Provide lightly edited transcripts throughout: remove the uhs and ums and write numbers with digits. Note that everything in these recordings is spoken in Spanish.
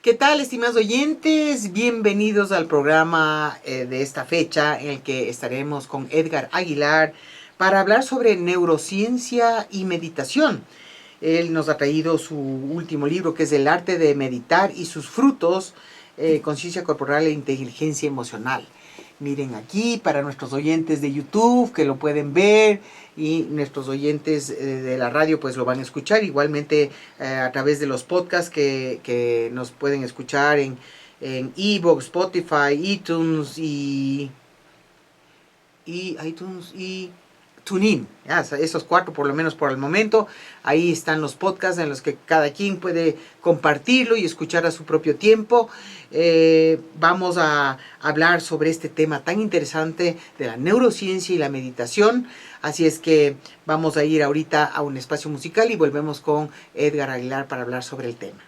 ¿Qué tal, estimados oyentes? Bienvenidos al programa de esta fecha en el que estaremos con Edgar Aguilar para hablar sobre neurociencia y meditación. Él nos ha traído su último libro, que es El arte de meditar y sus frutos, conciencia corporal e inteligencia emocional. Miren aquí, para nuestros oyentes de YouTube, que lo pueden ver, y nuestros oyentes de la radio pues lo van a escuchar, igualmente a través de los podcasts que nos pueden escuchar en iVoox, Spotify, iTunes y TuneIn, esos 4 por lo menos por el momento. Ahí están los podcasts en los que cada quien puede compartirlo y escuchar a su propio tiempo. Vamos a hablar sobre este tema tan interesante de la neurociencia y la meditación. Así es que vamos a ir ahorita a un espacio musical y volvemos con Edgar Aguilar para hablar sobre el tema.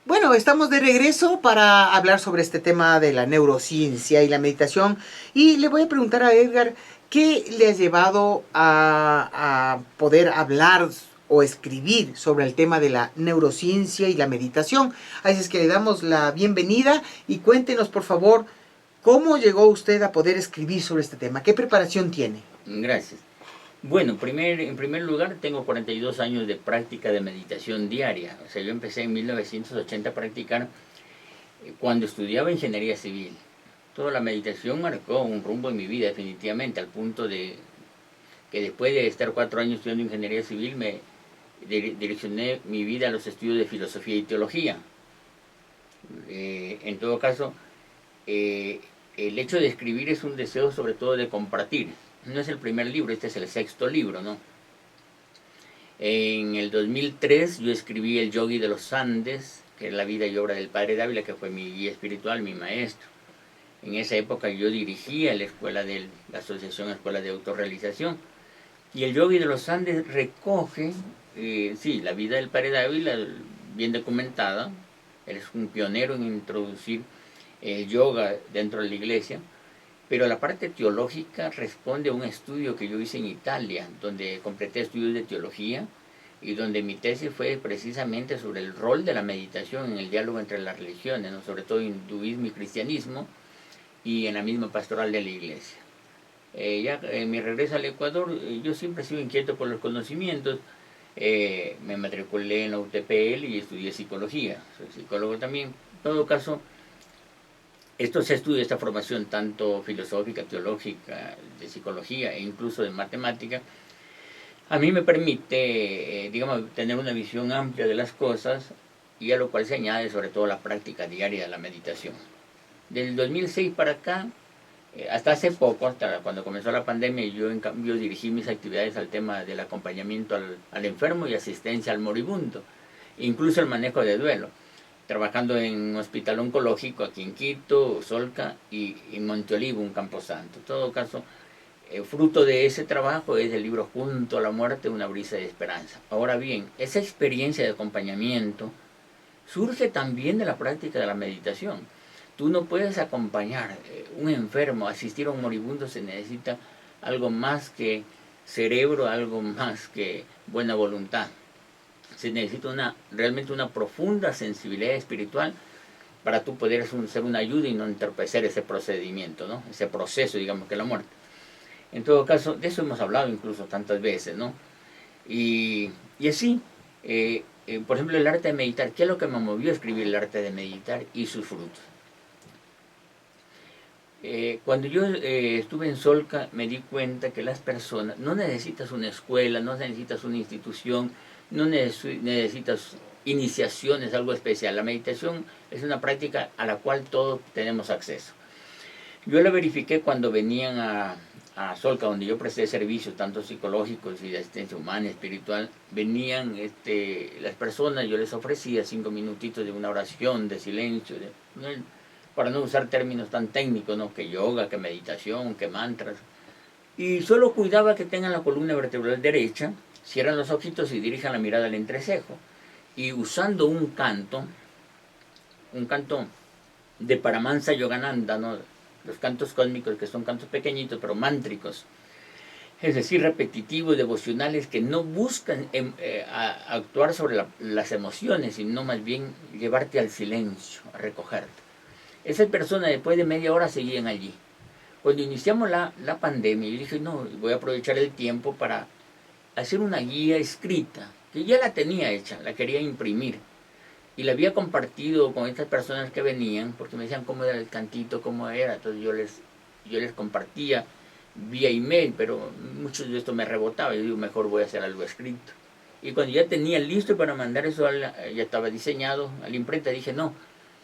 Bueno, estamos de regreso para hablar sobre este tema de la neurociencia y la meditación. Y le voy a preguntar a Edgar, ¿qué le ha llevado a poder hablar o escribir sobre el tema de la neurociencia y la meditación? Así es que le damos la bienvenida y cuéntenos, por favor, ¿cómo llegó usted a poder escribir sobre este tema? ¿Qué preparación tiene? Gracias. Bueno, en primer lugar, tengo 42 años de práctica de meditación diaria. O sea, yo empecé en 1980 a practicar cuando estudiaba ingeniería civil. Toda la meditación marcó un rumbo en mi vida definitivamente, al punto de que después de estar 4 años estudiando ingeniería civil, me direccioné mi vida a los estudios de filosofía y teología. En todo caso, el hecho de escribir es un deseo sobre todo de compartir. No es el primer libro, este es el 6º libro, ¿no? En el 2003 yo escribí El Yogi de los Andes, que es la vida y obra del Padre Dávila, que fue mi guía espiritual, mi maestro. En esa época yo dirigía la Asociación Escuela de Autorrealización. Y El Yogi de los Andes recoge, la vida del Padre Dávila, bien documentada. Él es un pionero en introducir el yoga dentro de la iglesia. Pero la parte teológica responde a un estudio que yo hice en Italia, donde completé estudios de teología y donde mi tesis fue precisamente sobre el rol de la meditación en el diálogo entre las religiones, ¿no? Sobre todo hinduismo y cristianismo, y en la misma pastoral de la iglesia. En mi regreso al Ecuador, yo siempre he sido inquieto por los conocimientos. Me matriculé en la UTPL y estudié psicología. Soy psicólogo también. En todo caso, estos estudios, esta formación tanto filosófica, teológica, de psicología e incluso de matemática, a mí me permite, tener una visión amplia de las cosas, y a lo cual se añade sobre todo la práctica diaria de la meditación. Del 2006 para acá, hasta hace poco, hasta cuando comenzó la pandemia, yo en cambio dirigí mis actividades al tema del acompañamiento al enfermo y asistencia al moribundo, incluso el manejo de duelo, trabajando en un hospital oncológico aquí en Quito, Solca y en Monteolivo, un camposanto. En todo caso, fruto de ese trabajo es el libro Junto a la muerte, una brisa de esperanza. Ahora bien, esa experiencia de acompañamiento surge también de la práctica de la meditación. Tú no puedes acompañar un enfermo, asistir a un moribundo, se necesita algo más que cerebro, algo más que buena voluntad. Se necesita realmente una profunda sensibilidad espiritual para tú poder ser una ayuda y no entorpecer ese procedimiento, ¿no? Ese proceso, digamos, que es la muerte. En todo caso, de eso hemos hablado incluso tantas veces, ¿no? Y así, por ejemplo, el arte de meditar. ¿Qué es lo que me movió a escribir el arte de meditar y sus frutos? Cuando yo estuve en Solca, me di cuenta que las personas, no necesitas una escuela, no necesitas una institución, no necesitas iniciaciones, algo especial. La meditación es una práctica a la cual todos tenemos acceso. Yo la verifiqué cuando venían a Solca, donde yo presté servicios, tanto psicológicos y de asistencia humana, espiritual. Venían las personas, yo les ofrecía 5 minutitos de una oración, de silencio, para no usar términos tan técnicos, ¿no? Que yoga, que meditación, que mantras. Y solo cuidaba que tengan la columna vertebral derecha, cierran los ojitos y dirijan la mirada al entrecejo. Y usando un canto de Paramahansa Yogananda, ¿no? Los cantos cósmicos, que son cantos pequeñitos pero mántricos. es decir, repetitivos, devocionales, que no buscan actuar sobre las emociones, sino más bien llevarte al silencio, a recogerte. Esas personas después de media hora seguían allí. Cuando iniciamos la pandemia, yo dije, no, voy a aprovechar el tiempo para hacer una guía escrita, que ya la tenía hecha, la quería imprimir. Y la había compartido con estas personas que venían, porque me decían cómo era el cantito, cómo era. Entonces yo les compartía vía email, pero muchos de esto me rebotaba. Yo digo, mejor voy a hacer algo escrito. Y cuando ya tenía listo para mandar eso, ya estaba diseñado a la imprenta, dije, no,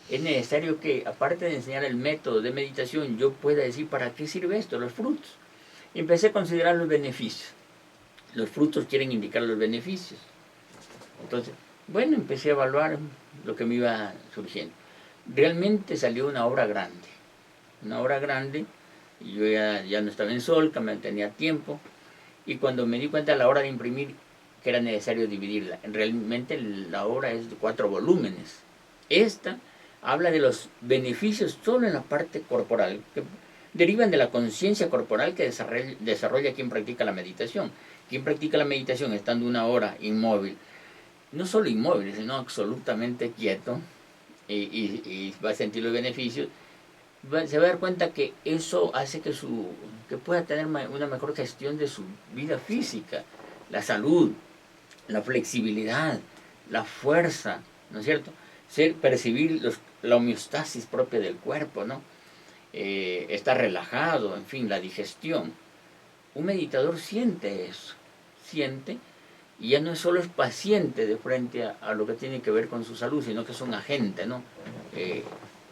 es necesario que, aparte de enseñar el método de meditación, yo pueda decir para qué sirve esto, los frutos. Y empecé a considerar los beneficios. Los frutos quieren indicar los beneficios. Entonces, bueno, empecé a evaluar lo que me iba surgiendo. Realmente salió una obra grande, y yo ya no estaba en Solca, me tenía tiempo, y cuando me di cuenta a la hora de imprimir que era necesario dividirla, realmente la obra es de 4 volúmenes. Esta habla de los beneficios solo en la parte corporal, que derivan de la conciencia corporal que desarrolla quien practica la meditación. Quien practica la meditación estando una hora inmóvil, no solo inmóvil, sino absolutamente quieto, y va a sentir los beneficios, se va a dar cuenta que eso hace que pueda tener una mejor gestión de su vida física, la salud, la flexibilidad, la fuerza, ¿no es cierto? Percibir la homeostasis propia del cuerpo, ¿no? Estar relajado, en fin, la digestión. Un meditador siente eso, siente, y ya no solo es paciente de frente a lo que tiene que ver con su salud, sino que es un agente, ¿no?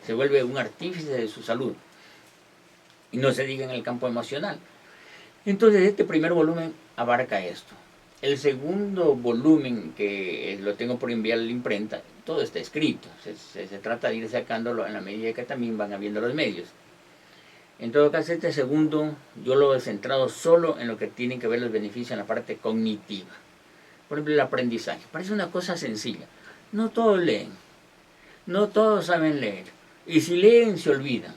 Se vuelve un artífice de su salud. Y no se diga en el campo emocional. Entonces este primer volumen abarca esto. El segundo volumen, que lo tengo por enviar a la imprenta, todo está escrito. Se trata de ir sacándolo en la medida que también van habiendo los medios. En todo caso, este segundo yo lo he centrado solo en lo que tienen que ver los beneficios en la parte cognitiva. Por ejemplo, el aprendizaje. Parece una cosa sencilla. No todos leen. No todos saben leer. Y si leen, se olvidan.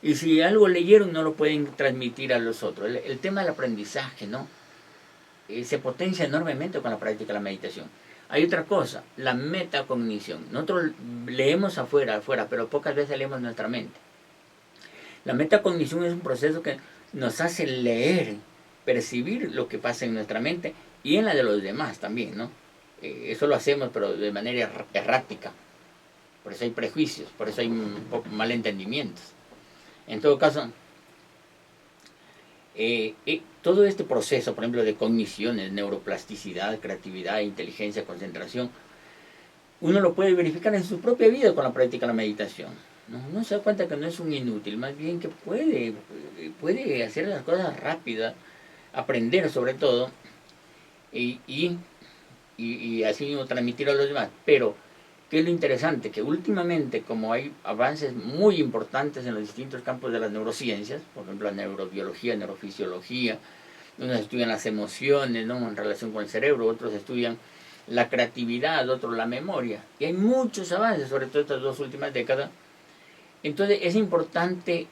Y si algo leyeron, no lo pueden transmitir a los otros. El tema del aprendizaje, ¿no? Se potencia enormemente con la práctica de la meditación. Hay otra cosa, la metacognición. Nosotros leemos afuera, pero pocas veces leemos nuestra mente. La metacognición es un proceso que nos hace leer, percibir lo que pasa en nuestra mente y en la de los demás también, ¿no? Eso lo hacemos, pero de manera errática. Por eso hay prejuicios, por eso hay malentendimientos. En todo caso, todo este proceso, por ejemplo, de cogniciones, neuroplasticidad, creatividad, inteligencia, concentración, uno lo puede verificar en su propia vida con la práctica de la meditación. No se da cuenta que no es un inútil, más bien que puede hacer las cosas rápidas, aprender sobre todo, y así mismo transmitir a los demás. Pero, ¿qué es lo interesante? Que últimamente, como hay avances muy importantes en los distintos campos de las neurociencias, por ejemplo, la neurobiología, neurofisiología, unos estudian las emociones, ¿no?, en relación con el cerebro, otros estudian la creatividad, otros la memoria, y hay muchos avances, sobre todo estas 2 últimas décadas. Entonces es importante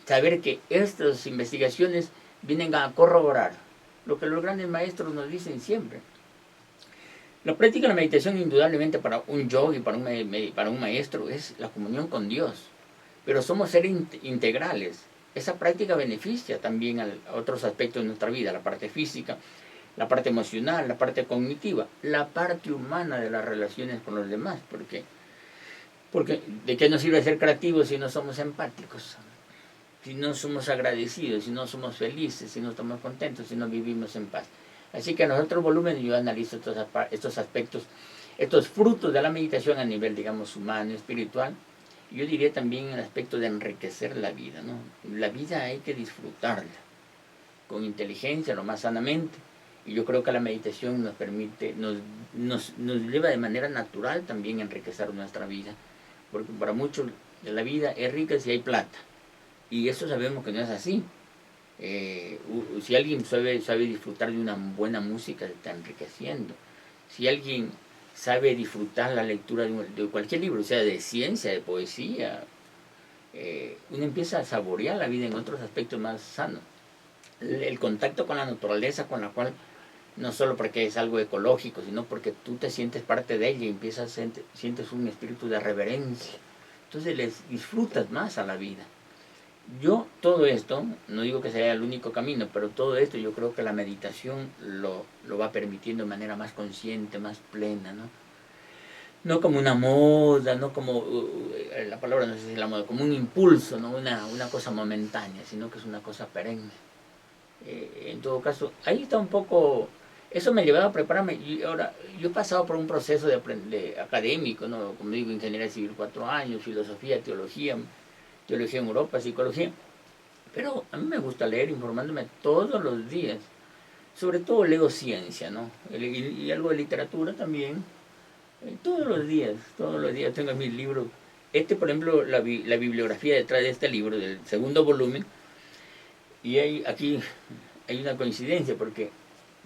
saber que estas investigaciones vienen a corroborar lo que los grandes maestros nos dicen siempre. La práctica de la meditación, indudablemente, para un yogi, para un maestro, es la comunión con Dios. Pero somos seres integrales. Esa práctica beneficia también a otros aspectos de nuestra vida, la parte física, la parte emocional, la parte cognitiva, la parte humana de las relaciones con los demás. Porque ¿de qué nos sirve ser creativos si no somos empáticos? Si no somos agradecidos, si no somos felices, si no estamos contentos, si no vivimos en paz. Así que en los otros volúmenes yo analizo estos aspectos, estos frutos de la meditación a nivel, digamos, humano, espiritual. Yo diría también el aspecto de enriquecer la vida, ¿no? La vida hay que disfrutarla con inteligencia, lo más sanamente. Y yo creo que la meditación nos permite, nos lleva de manera natural también a enriquecer nuestra vida. Porque para muchos la vida es rica si hay plata. Y eso sabemos que no es así. Si alguien sabe disfrutar de una buena música, está enriqueciendo. Si alguien sabe disfrutar la lectura de cualquier libro, sea de ciencia, de poesía, uno empieza a saborear la vida en otros aspectos más sanos. el contacto con la naturaleza, con la cual no solo porque es algo ecológico, sino porque tú te sientes parte de ella y sientes un espíritu de reverencia. Entonces les disfrutas más a la vida. Yo todo esto, no digo que sea el único camino, pero todo esto yo creo que la meditación lo va permitiendo de manera más consciente, más plena, ¿no? No como una moda, no como, la palabra no sé si es la moda, como un impulso, ¿no? Una cosa momentánea, sino que es una cosa perenne. En todo caso, ahí está un poco, eso me llevaba a prepararme, y ahora, yo he pasado por un proceso de académico, ¿no? Como digo, ingeniería civil 4 años, filosofía, teología en Europa, psicología, pero a mí me gusta leer, informándome todos los días, sobre todo leo ciencia, ¿no? Y algo de literatura también, todos los días tengo mis libros. Por ejemplo, la bibliografía detrás de este libro, del segundo volumen, y aquí hay una coincidencia, porque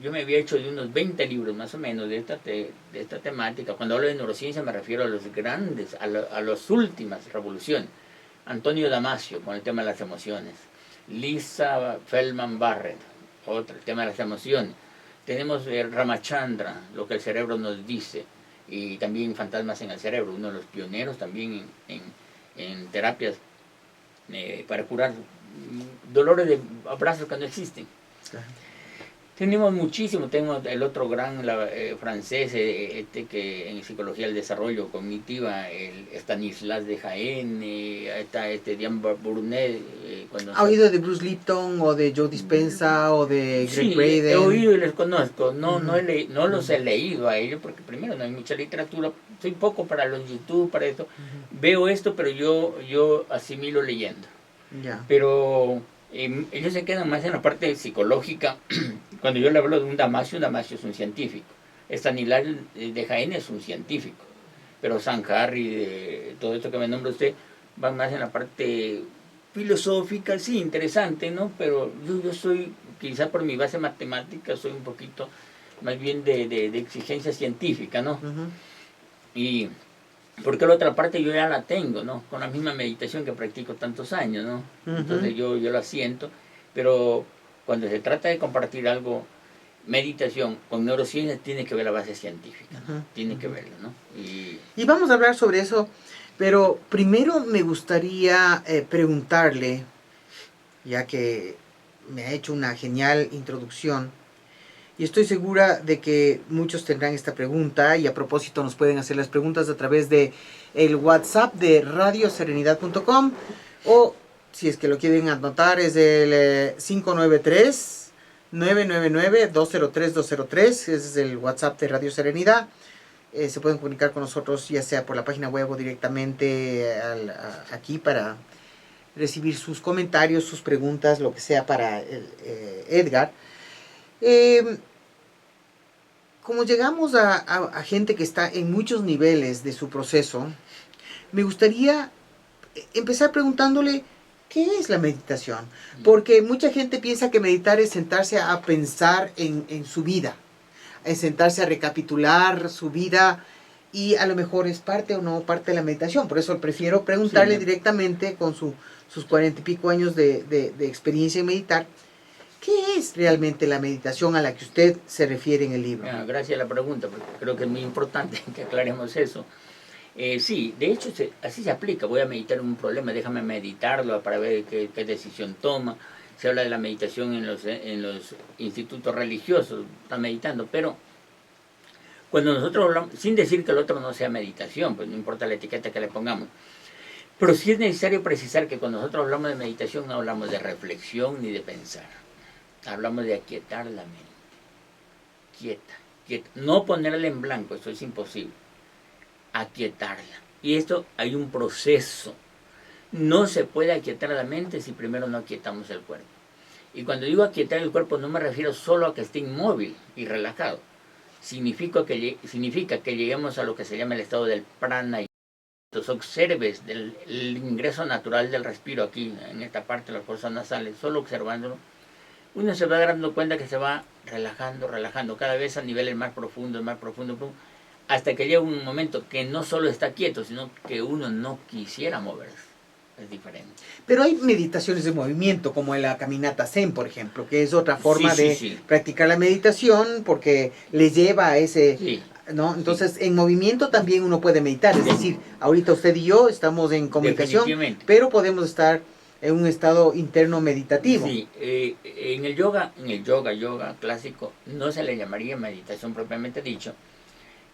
yo me había hecho de unos 20 libros más o menos de esta temática. Cuando hablo de neurociencia me refiero a los grandes, a las últimas revoluciones. Antonio Damasio, con el tema de las emociones. Lisa Feldman Barrett, otro, el tema de las emociones. Tenemos Ramachandra, lo que el cerebro nos dice, y también Fantasmas en el cerebro, uno de los pioneros también en terapias para curar dolores de brazos que no existen. Claro. Tenemos muchísimo, tenemos el otro gran francés, que en psicología del desarrollo cognitiva, el Stanislas de Jaén, está Diane Burnet. ¿Ha oído de Bruce Lipton o de Joe Dispenza o de Greg Sí, Braden? He oído y les conozco, no los he leído a ellos, porque primero no hay mucha literatura, soy poco para los YouTube, para esto, veo esto, pero yo asimilo leyendo. Yeah. Pero ellos se quedan más en la parte psicológica. Cuando yo le hablo de un Damasio es un científico. Stanislas de Jaén es un científico. Pero San Harry, todo esto que me nombra usted, va más en la parte filosófica, sí, interesante, ¿no? Pero yo soy, quizá por mi base matemática, soy un poquito más bien de exigencia científica, ¿no? Y porque la otra parte yo ya la tengo, ¿no? Con la misma meditación que practico tantos años, ¿no? Entonces yo la siento, pero cuando se trata de compartir algo, meditación con neurociencia, tiene que ver la base científica, ¿no? Tiene que verlo, ¿no? Y vamos a hablar sobre eso, pero primero me gustaría preguntarle, ya que me ha hecho una genial introducción, y estoy segura de que muchos tendrán esta pregunta, y a propósito nos pueden hacer las preguntas a través de el WhatsApp de radioserenidad.com, o si es que lo quieren anotar es el 593-999-203-203, ese es el WhatsApp de Radio Serenidad. Se pueden comunicar con nosotros ya sea por la página web o directamente aquí para recibir sus comentarios, sus preguntas, lo que sea para Edgar. Como llegamos a gente que está en muchos niveles de su proceso, me gustaría empezar preguntándole ¿qué es la meditación? Porque mucha gente piensa que meditar es sentarse a pensar en su vida, es sentarse a recapitular su vida, y a lo mejor es parte o no parte de la meditación. Por eso prefiero preguntarle directamente con sus 40 y pico años de experiencia en meditar, ¿qué es realmente la meditación a la que usted se refiere en el libro? Gracias a la pregunta, porque creo que es muy importante que aclaremos eso. Sí, de hecho así se aplica. Voy a meditar un problema, déjame meditarlo para ver qué decisión toma. Se habla de la meditación en los institutos religiosos, está meditando, pero cuando nosotros hablamos, sin decir que el otro no sea meditación, pues no importa la etiqueta que le pongamos, pero sí es necesario precisar que cuando nosotros hablamos de meditación no hablamos de reflexión ni de pensar, hablamos de aquietar la mente, quieta, no ponerla en blanco, eso es imposible, aquietarla. Y esto hay un proceso. No se puede aquietar la mente si primero no aquietamos el cuerpo. Y cuando digo aquietar el cuerpo no me refiero solo a que esté inmóvil y relajado. Significa que lleguemos a lo que se llama el estado del prana. Entonces observes el ingreso natural del respiro aquí, en esta parte de las fosas nasales, solo observándolo, uno se va dando cuenta que se va relajando, cada vez a niveles más profundos, hasta que llega un momento que no solo está quieto, sino que uno no quisiera moverse. es diferente. Pero hay meditaciones de movimiento, como en la caminata Zen, por ejemplo, que es otra forma Sí, de sí. practicar la meditación porque les lleva a ese, Sí, ¿no? Entonces, sí. en movimiento también uno puede meditar, es decir, ahorita usted y yo estamos en comunicación, Definitivamente. pero podemos estar en un estado interno meditativo. Sí, en el yoga clásico, no se le llamaría meditación propiamente dicho,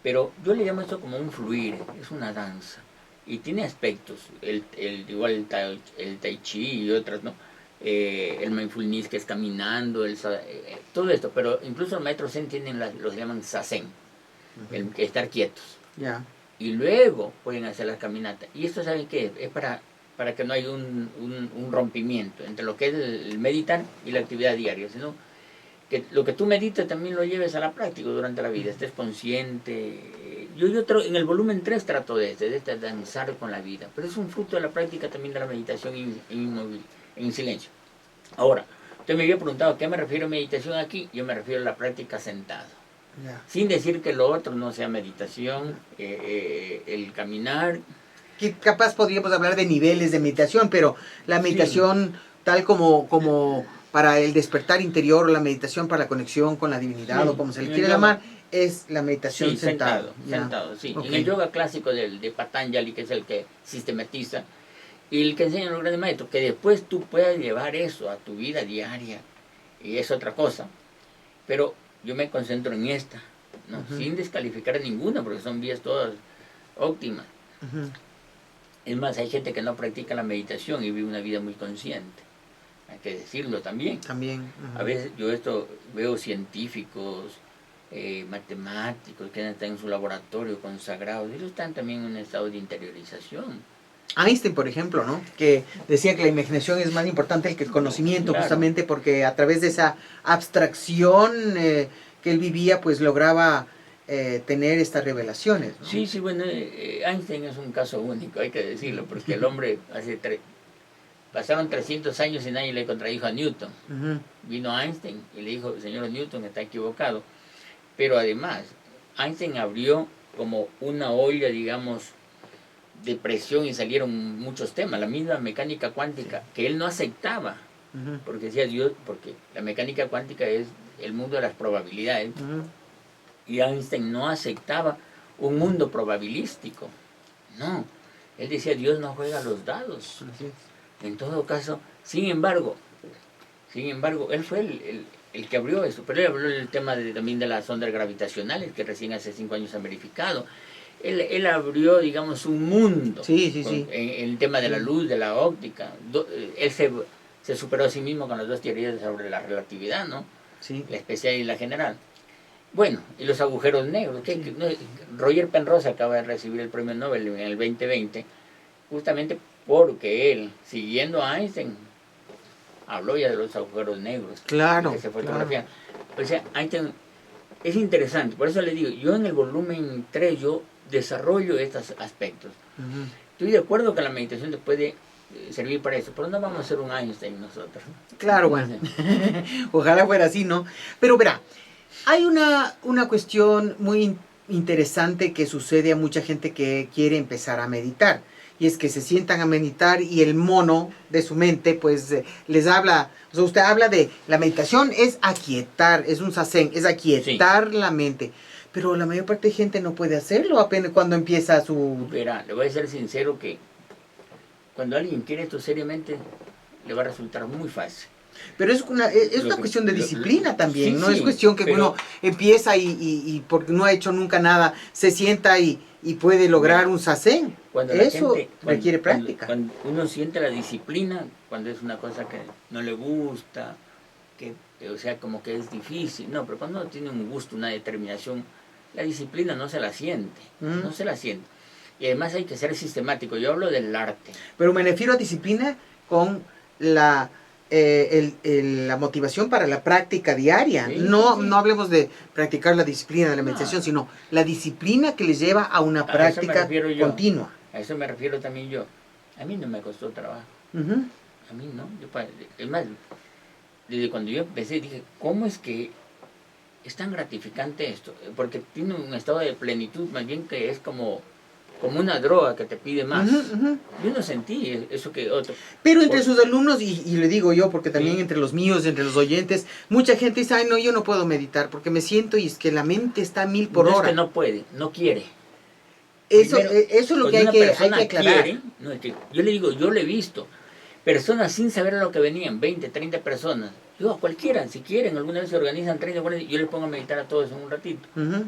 pero yo le llamo esto como un fluir, es una danza. Y tiene aspectos, igual el tai chi y otras, ¿no? El mindfulness que es caminando, todo esto, pero incluso los maestros zen tienen los llaman zazen, el estar quietos. Ya. Y luego pueden hacer la caminata. Y esto, ¿saben qué? Es para que no haya un rompimiento entre lo que es el meditar y la actividad diaria, sino que lo que tú meditas también lo lleves a la práctica durante la vida, estés consciente. Yo en el volumen 3 trato de danzar con la vida, pero es un fruto de la práctica también de la meditación en silencio. Ahora, usted me había preguntado a qué me refiero a meditación aquí, yo me refiero a la práctica sentado. Ya. Sin decir que lo otro no sea meditación, el caminar. Que capaz podríamos hablar de niveles de meditación, pero la meditación tal como para el despertar interior, o la meditación para la conexión con la divinidad, Sí, o como se le en el quiere yoga. llamar, es la meditación Sí, sentado. sentado, sí. Okay. En el yoga clásico de Patanjali, que es el que sistematiza, y el que enseña a los grandes maestros, que después tú puedas llevar eso a tu vida diaria, y es otra cosa. Pero yo me concentro en esta, ¿no? Sin descalificar a ninguna, porque son vías todas óptimas. Es más, hay gente que no practica la meditación y vive una vida muy consciente. Hay que decirlo también. También. A veces yo veo científicos, matemáticos que están en su laboratorio consagrados, ellos están también en un estado de interiorización. Einstein, por ejemplo, ¿no? Que decía que la imaginación es más importante que el conocimiento, Claro. justamente porque a través de esa abstracción que él vivía, pues lograba tener estas revelaciones, ¿no? Sí, sí, bueno, Einstein es un caso único, hay que decirlo, porque el hombre pasaron 300 años y nadie le contradijo a Newton. Vino Einstein y le dijo, señor Newton, está equivocado. Pero además, Einstein abrió como una olla, digamos, de presión y salieron muchos temas. La misma mecánica cuántica, que él no aceptaba, porque decía Dios, porque la mecánica cuántica es el mundo de las probabilidades, y Einstein no aceptaba un mundo probabilístico. No, él decía, Dios no juega los dados. En todo caso, sin embargo, él fue el que abrió eso, pero él abrió el tema también de las ondas gravitacionales, que recién hace 5 años se han verificado. Él abrió, digamos, un mundo en el tema de la luz, de la óptica. Él se superó a sí mismo con las dos teorías sobre la relatividad, ¿no? Sí. La especial y la general. Bueno, y los agujeros negros. Roger Penrose acaba de recibir el premio Nobel en el 2020, justamente porque él, siguiendo a Einstein, habló ya de los agujeros negros. Claro. Que se fotografiaron. O sea, Einstein es interesante, por eso le digo, yo en el volumen 3 yo desarrollo estos aspectos. Estoy de acuerdo que la meditación te puede servir para eso, pero no vamos a ser un Einstein nosotros. Claro, bueno. Ojalá fuera así, ¿no? Pero verá, hay una cuestión muy interesante que sucede a mucha gente que quiere empezar a meditar. Y es que se sientan a meditar y el mono de su mente pues les habla. O sea, usted habla de la meditación es aquietar, es un zazen, es aquietar la mente. Pero la mayor parte de gente no puede hacerlo apenas cuando empieza su... Verá, le voy a ser sincero que cuando alguien quiere esto seriamente le va a resultar muy fácil. Pero es una cuestión de disciplina también, sí, no es cuestión que uno empieza y porque no ha hecho nunca nada, se sienta y puede lograr un zazen. Eso requiere práctica. Cuando uno siente la disciplina, cuando es una cosa que no le gusta, o sea, como que es difícil, no, pero cuando uno tiene un gusto, una determinación, la disciplina no se la siente, no se la siente. Y además hay que ser sistemático, yo hablo del arte. Pero me refiero a disciplina con la motivación para la práctica diaria. No hablemos de practicar la disciplina de la meditación, sino la disciplina que les lleva a una práctica continua. A eso me refiero también yo. A mí no me costó trabajo. A mí no. Es más, desde cuando yo empecé dije, ¿cómo es que es tan gratificante esto? Porque tiene un estado de plenitud, más bien que es como como una droga que te pide más. Ujú, ujú. Yo no sentí eso que otro. Pero entre sus alumnos, y le digo yo, porque también Sí. entre los míos, entre los oyentes, mucha gente dice, ay, no, yo no puedo meditar, porque me siento y es que la mente está a 1000 por No es hora. que no puede, no quiere. Eso, Primero, eso es lo que cuando una hay que persona aclarar. quiere, no, es que yo le digo, yo lo he visto, personas sin saber a lo que venían, 20, 30 personas. Yo, a cualquiera, si quieren, alguna vez se organizan 30, 40, yo les pongo a meditar a todos en un ratito, Ujú.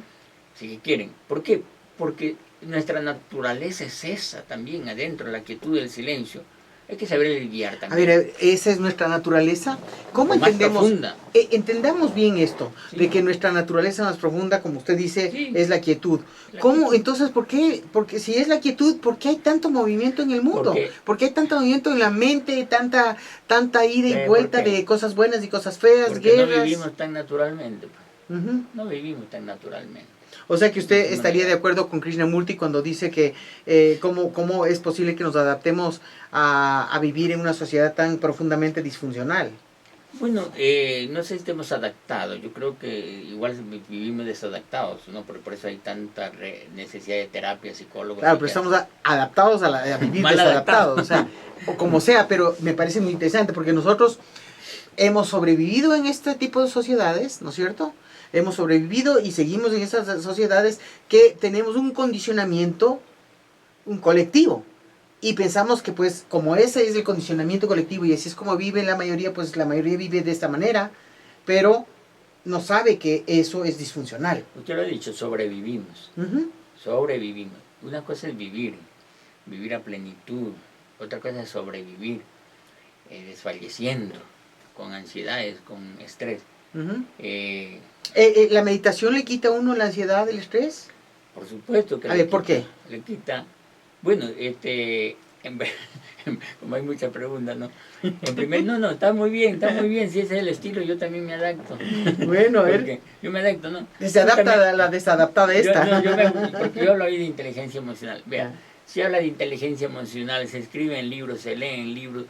si quieren. ¿Por qué? Porque nuestra naturaleza es esa también, adentro, la quietud del silencio. Hay que saber guiar A también. ver, esa es nuestra naturaleza. ¿Cómo O más entendemos? profunda. Entendamos bien esto, Sí. de que nuestra naturaleza más profunda, como usted dice, Sí. es la quietud. La ¿Cómo? quietud. Entonces, ¿por qué? Porque si es la quietud, ¿por qué hay tanto movimiento en el mundo? Porque- ¿Por qué hay tanto movimiento en la mente, tanta ida y ¿Por vuelta qué? de cosas buenas y cosas feas, Porque no guerras? vivimos tan naturalmente. Ujú. No vivimos tan naturalmente. O sea que No usted es una estaría de realidad. acuerdo con Krishnamurti cuando dice que cómo es posible que nos adaptemos a vivir en una sociedad tan profundamente disfuncional. Bueno, no sé si estemos adaptados. Yo creo que igual vivimos desadaptados, ¿no? Por eso hay tanta necesidad de terapia, psicólogos. Claro, pero estamos adaptados a vivir Mal desadaptados, adaptados. o sea, o como sea, pero me parece muy interesante porque nosotros hemos sobrevivido en este tipo de sociedades, ¿no es cierto? Hemos sobrevivido y seguimos en esas sociedades que tenemos un condicionamiento, un colectivo. Y pensamos que pues como ese es el condicionamiento colectivo y así es como vive la mayoría, pues la mayoría vive de esta manera, pero no sabe que eso es disfuncional. Usted lo ha dicho, sobrevivimos. Ujú. Sobrevivimos. Una cosa es vivir, vivir a plenitud. Otra cosa es sobrevivir, desfalleciendo, con ansiedades, con estrés. Uh-huh. Eh, ¿La meditación le quita a uno la ansiedad, el estrés? Por supuesto que A ver, ¿por qué? Le quita. Bueno, como hay muchas preguntas, ¿no? En primer, no, está muy bien, si ese es el estilo, yo también me adapto. Bueno, a ver. Porque yo me adapto, ¿no? Se adapta También, a la desadaptada esta. porque yo hablo ahí de inteligencia emocional. Vea, se habla de inteligencia emocional, se escribe en libros, se lee en libros,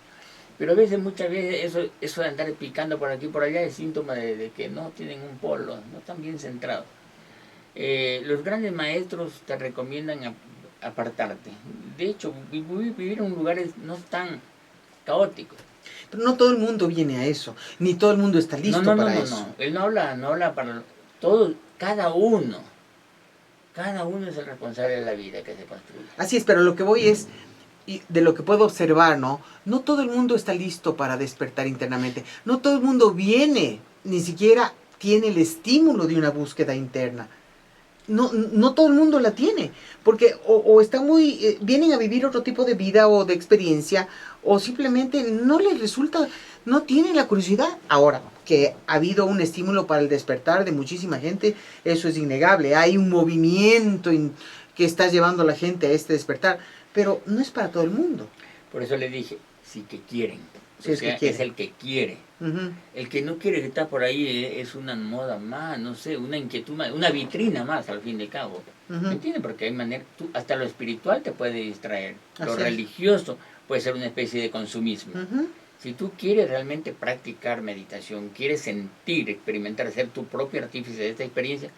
pero a veces, muchas veces, eso de andar picando por aquí y por allá es síntoma de que no tienen un polo, no están bien centrados. Los grandes maestros te recomiendan apartarte. De hecho, vivir en lugares no tan caóticos. Pero no todo el mundo viene a eso, ni todo el mundo está listo para eso. No. Él no habla para todos, cada uno. Cada uno es el responsable de la vida que se construye. Así es, pero lo que voy es, y de lo que puedo observar, ¿no? No todo el mundo está listo para despertar internamente. No todo el mundo viene, ni siquiera tiene el estímulo de una búsqueda interna. No todo el mundo la tiene, porque o están vienen a vivir otro tipo de vida o de experiencia, o simplemente no les resulta, no tienen la curiosidad. Ahora, que ha habido un estímulo para el despertar de muchísima gente, eso es innegable. Hay un movimiento que está llevando a la gente a este despertar, pero no es para todo el mundo. Por eso le dije, sí que quieren. Si es que quiere. Es el que quiere. Uh-huh. El que no quiere que está por ahí es una moda más, no sé, una inquietud más, una vitrina más al fin y al cabo. Uh-huh. ¿Me entiendes? Porque hay manera, hasta lo espiritual te puede distraer, lo Así religioso puede ser una especie de consumismo. Uh-huh. Si tú quieres realmente practicar meditación, quieres sentir, experimentar, ser tu propio artífice de esta experiencia,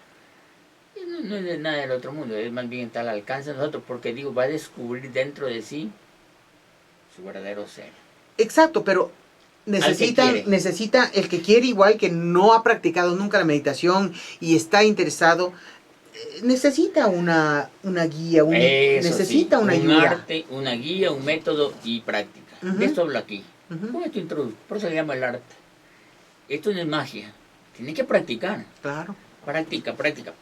no es de nada del otro mundo, es más bien está al alcance de nosotros, porque digo, va a descubrir dentro de sí su verdadero ser. Exacto, pero necesita el que quiere, igual que no ha practicado nunca la meditación y está interesado, necesita una guía, necesita sí, una un ayuda. arte, una guía, un método y práctica. Uh-huh. De esto hablo aquí. Uh-huh. ¿Cómo esto introduzco? Por eso se llama el arte. Esto no es magia. Tiene que practicar. Claro. Práctica.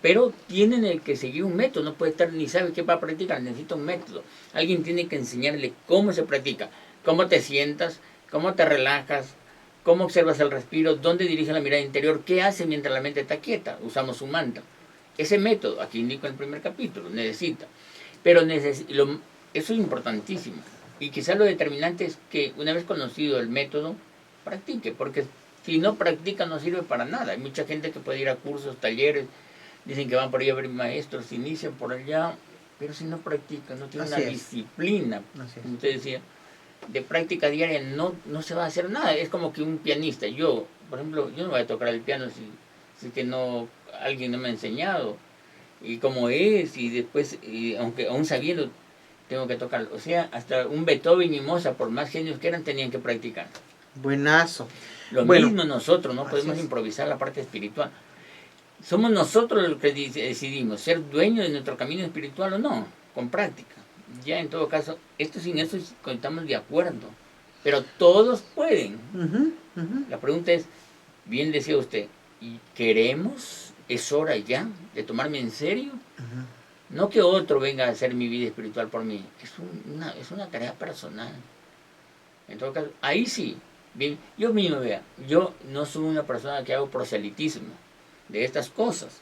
Pero tienen que seguir un método. No puede estar ni sabe qué va a practicar. Necesita un método. Alguien tiene que enseñarle cómo se practica. Cómo te sientas, cómo te relajas, cómo observas el respiro, dónde diriges la mirada interior, qué hace mientras la mente está quieta. Usamos un mantra. Ese método, aquí indico en el primer capítulo, necesita. Pero eso es importantísimo. Y quizás lo determinante es que una vez conocido el método, practique. Porque si no practica no sirve para nada. Hay mucha gente que puede ir a cursos, talleres, dicen que van por ahí a ver maestros, inician por allá, pero si no practican, no tienen una disciplina, como usted decía, de práctica diaria, no se va a hacer nada. Es como que un pianista, por ejemplo, yo no voy a tocar el piano si que alguien no me ha enseñado. y como es, y después, aunque aún sabiendo, tengo que tocarlo. O sea, hasta un Beethoven y Mozart, por más genios que eran, tenían que practicar. Buenazo. Lo Bueno, mismo nosotros, no podemos improvisar la parte espiritual. Somos nosotros los que decidimos ser dueños de nuestro camino espiritual o no, con práctica. Ya en todo caso, sin esto estamos de acuerdo, pero todos pueden. La pregunta es, bien decía usted, ¿y queremos? ¿Es hora ya de tomarme en serio? No que otro venga a hacer mi vida espiritual por mí, es una tarea personal. En todo caso, ahí sí, bien, yo mismo vea, yo no soy una persona que hago proselitismo de estas cosas.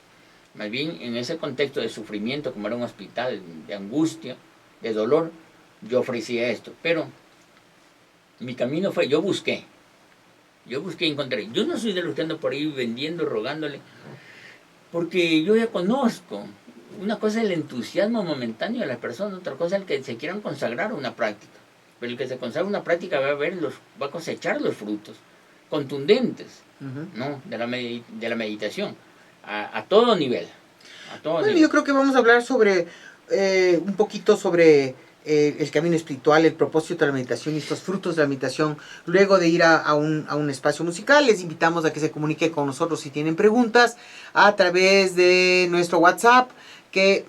Más bien en ese contexto de sufrimiento, como era un hospital, de angustia, de dolor, yo ofrecía esto. Pero mi camino fue, yo busqué y encontré. Yo no soy de los que ando por ahí vendiendo, rogándole, porque yo ya conozco. Una cosa es el entusiasmo momentáneo de las personas, otra cosa es el que se quieran consagrar a una práctica. Pero el que se consagra a una práctica va a cosechar los frutos contundentes, ¿no? de la meditación, a todo nivel. Yo creo que vamos a hablar sobre un poquito sobre el camino espiritual, el propósito de la meditación y estos frutos de la meditación. Luego de ir a un espacio musical, les invitamos a que se comunique con nosotros si tienen preguntas a través de nuestro WhatsApp, que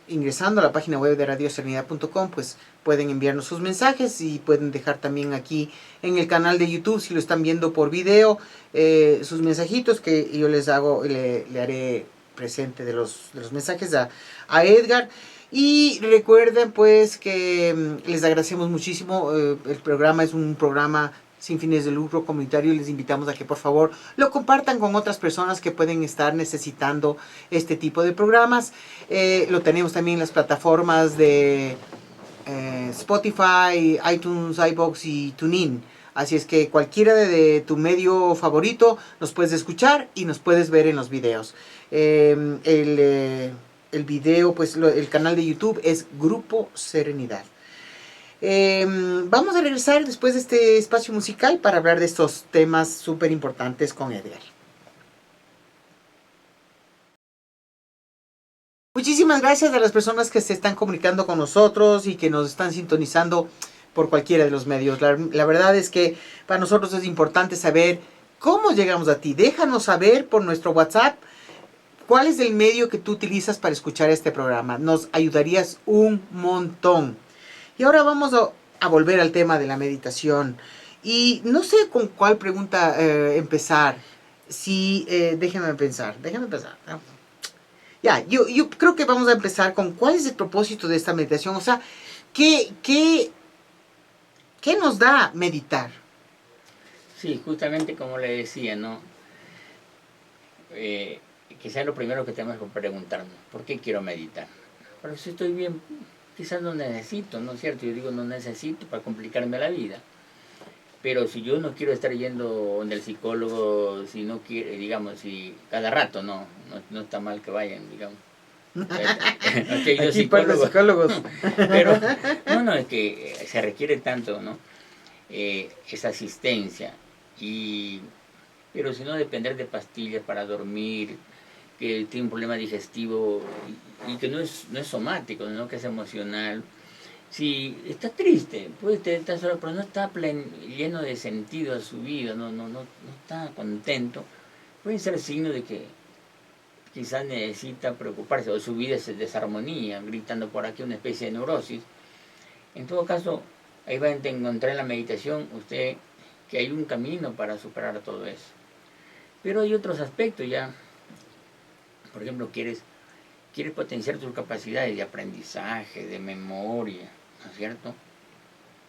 ingresando a la página web de radioserenidad.com, pues pueden enviarnos sus mensajes y pueden dejar también aquí en el canal de YouTube, si lo están viendo por video, sus mensajitos que yo les le haré presente de los mensajes a Edgar. Y recuerden pues que les agradecemos muchísimo. El programa es un programa sin fines de lucro comunitario y les invitamos a que por favor lo compartan con otras personas que pueden estar necesitando este tipo de programas. Lo tenemos también en las plataformas de Spotify, iTunes, iVoox y TuneIn. Así es que cualquiera de tu medio favorito nos puedes escuchar y nos puedes ver en los videos. El video, pues el canal de YouTube es Grupo Serenidad. Vamos a regresar después de este espacio musical para hablar de estos temas súper importantes con Edgar. Muchísimas gracias a las personas que se están comunicando con nosotros y que nos están sintonizando por cualquiera de los medios. La verdad es que para nosotros es importante saber cómo llegamos a ti. Déjanos saber por nuestro WhatsApp cuál es el medio que tú utilizas para escuchar este programa. Nos ayudarías un montón. Y ahora vamos a volver al tema de la meditación. Y no sé con cuál pregunta empezar. Déjame pensar. Ya, yo creo que vamos a empezar con cuál es el propósito de esta meditación. O sea, ¿qué nos da meditar? Sí, justamente como le decía, ¿no? Quizás lo primero que tenemos que preguntarnos, ¿por qué quiero meditar? Pero si estoy bien, quizás no necesito, ¿no es cierto? Yo digo no necesito para complicarme la vida. Pero si yo no quiero estar yendo del psicólogo, si no quiero, digamos, si cada rato, no está mal que vayan, digamos. Okay, aquí psicólogo. Para los psicólogos. Pero, no, es que se requiere tanto, ¿no? Esa asistencia. Pero si no depender de pastillas para dormir, que tiene un problema digestivo y que no es somático, sino que es emocional. Si está triste, puede estar solo, pero no está lleno de sentido a su vida, no está contento, puede ser signo de que quizás necesita preocuparse, o su vida es desarmonía, gritando por aquí una especie de neurosis. En todo caso, ahí va a encontrar en la meditación usted que hay un camino para superar todo eso. Pero hay otros aspectos ya. Por ejemplo, quieres potenciar tus capacidades de aprendizaje, de memoria, ¿no es cierto?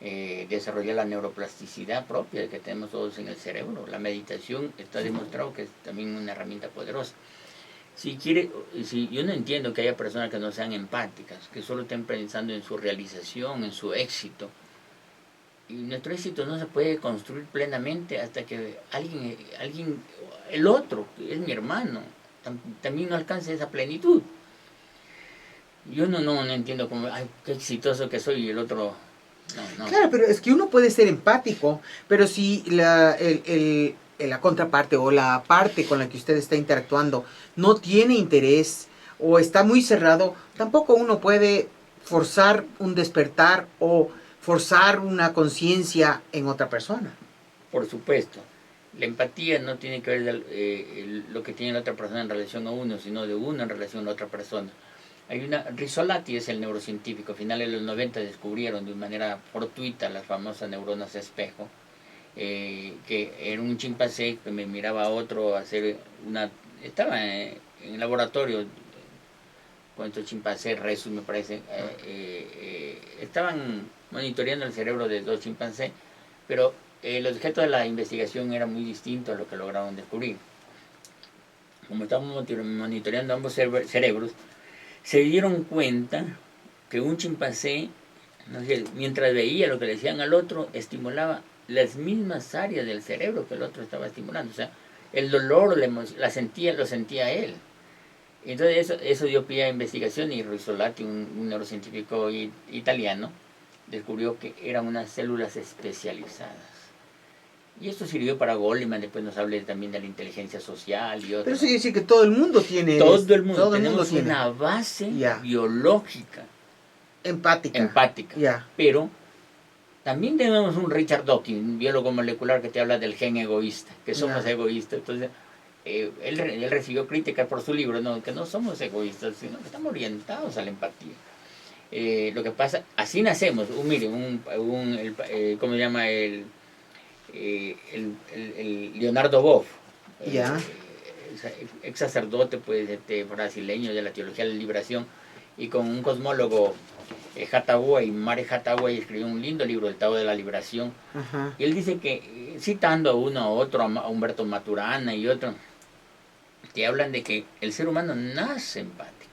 Desarrollar la neuroplasticidad propia que tenemos todos en el cerebro. La meditación está demostrado que es también una herramienta poderosa. Yo no entiendo que haya personas que no sean empáticas, que solo estén pensando en su realización, en su éxito. Y nuestro éxito no se puede construir plenamente hasta que alguien, el otro, que es mi hermano, también no alcance esa plenitud. Yo no entiendo cómo, ay, qué exitoso que soy y el otro no. Claro, pero es que uno puede ser empático, pero si la contraparte o la parte con la que usted está interactuando no tiene interés, o está muy cerrado, tampoco uno puede forzar un despertar o forzar una conciencia en otra persona. Por supuesto. La empatía no tiene que ver lo que tiene la otra persona en relación a uno, sino de uno en relación a otra persona. Rizzolatti es el neurocientífico, a finales de los 90 descubrieron de manera fortuita las famosas neuronas espejo, que era un chimpancé que me miraba a otro hacer estaba en el laboratorio con estos chimpancés, Resus me parece, estaban monitoreando el cerebro de dos chimpancés, pero el objeto de la investigación era muy distinto a lo que lograron descubrir. Como estábamos monitoreando ambos cerebros, se dieron cuenta que un chimpancé, no sé, mientras veía lo que le decían al otro, estimulaba las mismas áreas del cerebro que el otro estaba estimulando. O sea, el dolor lo sentía él. Entonces eso dio pie a investigación y Rizzolatti, un neurocientífico italiano, descubrió que eran unas células especializadas. Y esto sirvió para Goleman, después nos hablé también de la inteligencia social y otras. Pero eso quiere decir que todo el mundo tiene... Todo el mundo, tenemos una base biológica. Empática. Pero también tenemos un Richard Dawkins, un biólogo molecular que te habla del gen egoísta, que somos egoístas. Entonces, él recibió críticas por su libro, no, que no somos egoístas, sino que estamos orientados a la empatía. Lo que pasa, así nacemos. ¿Cómo se llama? El Leonardo Boff, ex sacerdote pues, brasileño de la teología de la liberación, y con un cosmólogo, Mare Hathaway, escribió un lindo libro, El Tao de la Liberación. Y él dice que, citando a uno a otro, a Humberto Maturana y otro, que hablan de que el ser humano nace empático.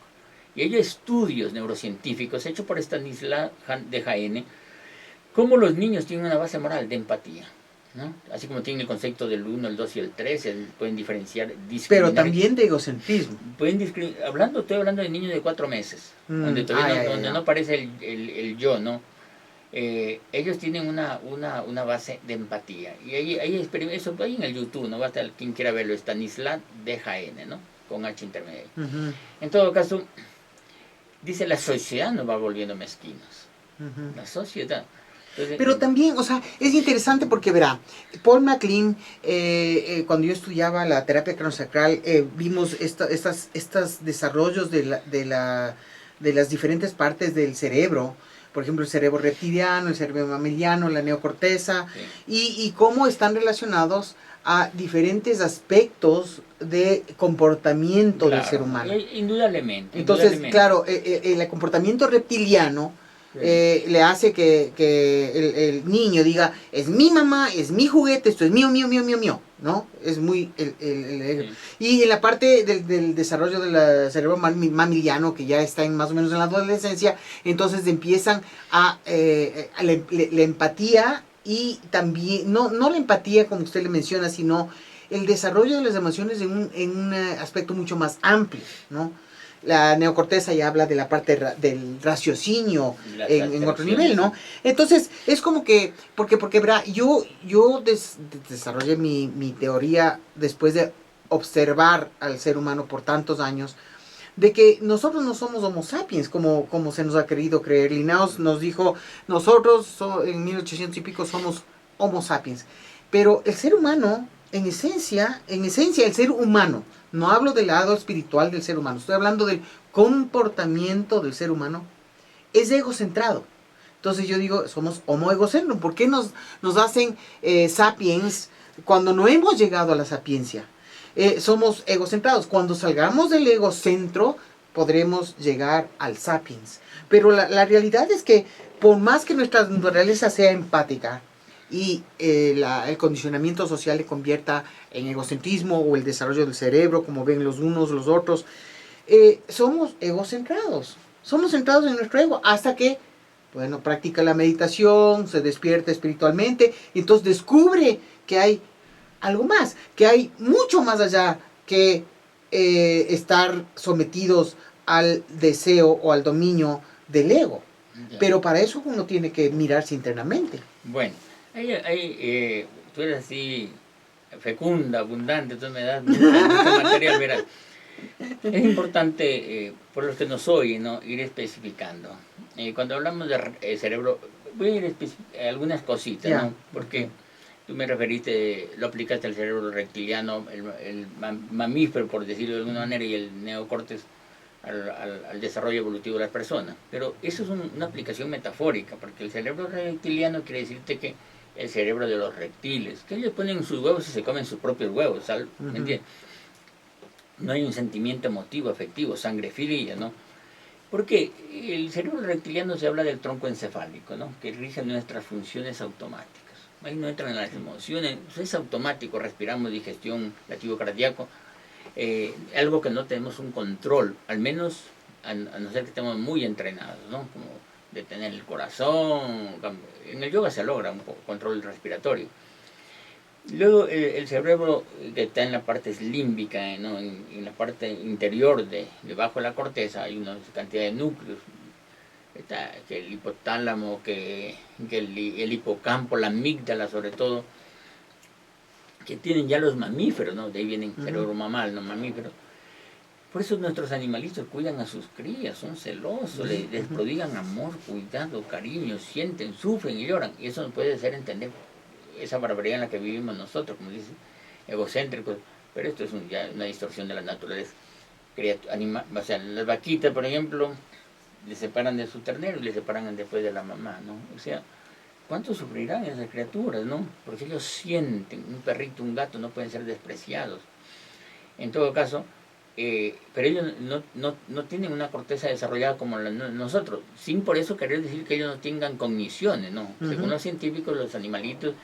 Y hay estudios neurocientíficos hechos por Stanislas Dehaene, cómo los niños tienen una base moral de empatía, ¿no? Así como tienen el concepto del 1, el 2 y el 3, pueden diferenciar, pero también de egocentrismo. Estoy hablando de niños de 4 meses, donde todavía no aparece el yo, ¿no? Ellos tienen una base de empatía. Y hay experimentos, ahí en el YouTube, ¿no? Basta quien quiera verlo, Stanislas Dehaene, ¿no? Con H intermedio. En todo caso, dice, la sociedad nos va volviendo mezquinos. La sociedad. Entonces, pero también, o sea, es interesante porque, verá, Paul MacLean, cuando yo estudiaba la terapia craneosacral, vimos estos desarrollos de las diferentes partes del cerebro, por ejemplo, el cerebro reptiliano, el cerebro mamiliano, la neocorteza, y cómo están relacionados a diferentes aspectos de comportamiento del ser humano. Indudablemente. Entonces, claro, el comportamiento reptiliano le hace que el niño diga, es mi mamá, es mi juguete, esto es mío, ¿no? Es muy... Y en la parte del desarrollo del cerebro mamiliano, que ya está más o menos en la adolescencia, entonces empiezan a la empatía, y también, no la empatía como usted le menciona, sino el desarrollo de las emociones en un aspecto mucho más amplio, ¿no? La neocorteza ya habla de la parte del raciocinio en otro nivel, ¿no? Entonces, es como que, porque verá, yo desarrollé mi teoría después de observar al ser humano por tantos años, de que nosotros no somos homo sapiens, como se nos ha querido creer. Linnaeus nos dijo, nosotros en 1800 y pico somos homo sapiens. Pero el ser humano, en esencia, el ser humano, no hablo del lado espiritual del ser humano, estoy hablando del comportamiento del ser humano, es egocentrado. Entonces yo digo, somos homo egocentrum. ¿Por qué nos hacen sapiens cuando no hemos llegado a la sapiencia? Somos egocentrados. Cuando salgamos del egocentro, podremos llegar al sapiens. Pero la realidad es que, por más que nuestra naturaleza sea empática, y el condicionamiento social le convierta en egocentrismo, o el desarrollo del cerebro, como ven los unos los otros, somos egocentrados. Somos centrados en nuestro ego, hasta que, bueno, practica la meditación, se despierta espiritualmente, y entonces descubre que hay algo más, que hay mucho más allá que estar sometidos al deseo o al dominio del ego. Pero para eso uno tiene que mirarse internamente. Bueno, tú eres así fecunda, abundante, tú me das mucha material, verás. Es importante, por los que nos oyen, ¿no?, ir especificando. Cuando hablamos de cerebro, voy a ir algunas cositas, Ya. ¿no? Porque tú me referiste, lo aplicaste al cerebro reptiliano, el mamífero, por decirlo de alguna manera, y el neocórtex al desarrollo evolutivo de las personas. Pero eso es una aplicación metafórica, porque el cerebro reptiliano quiere decirte que el cerebro de los reptiles, que ellos ponen sus huevos y se comen sus propios huevos, ¿me entiendes? No hay un sentimiento emotivo, afectivo, sangre fría, ¿no? Porque el cerebro reptiliano se habla del tronco encefálico, ¿no?, que rige nuestras funciones automáticas. Ahí no entran las emociones, es automático, respiramos, digestión, latido cardíaco, algo que no tenemos un control, al menos a no ser que estemos muy entrenados, ¿no?, como detener el corazón. En el yoga se logra un control respiratorio. Luego el cerebro, que está en la parte límbica, ¿no?, en la parte interior debajo de la corteza, hay una cantidad de núcleos. Está que el hipotálamo, que el hipocampo, la amígdala sobre todo, que tienen ya los mamíferos, ¿no?, de ahí vienen cerebro mamal, no mamíferos. Por eso nuestros animalitos cuidan a sus crías, son celosos, les prodigan amor, cuidado, cariño, sienten, sufren y lloran. Y eso nos puede hacer entender esa barbaridad en la que vivimos nosotros, como dicen, egocéntricos. Pero esto es ya una distorsión de la naturaleza. O sea, las vaquitas, por ejemplo, le separan de su ternero y le separan después de la mamá, ¿no? O sea, ¿cuánto sufrirán esas criaturas, no? Porque ellos sienten, un perrito, un gato no pueden ser despreciados. En todo caso, pero ellos no tienen una corteza desarrollada como nosotros, sin por eso querer decir que ellos no tengan cogniciones, ¿no? Según los científicos, los animalitos,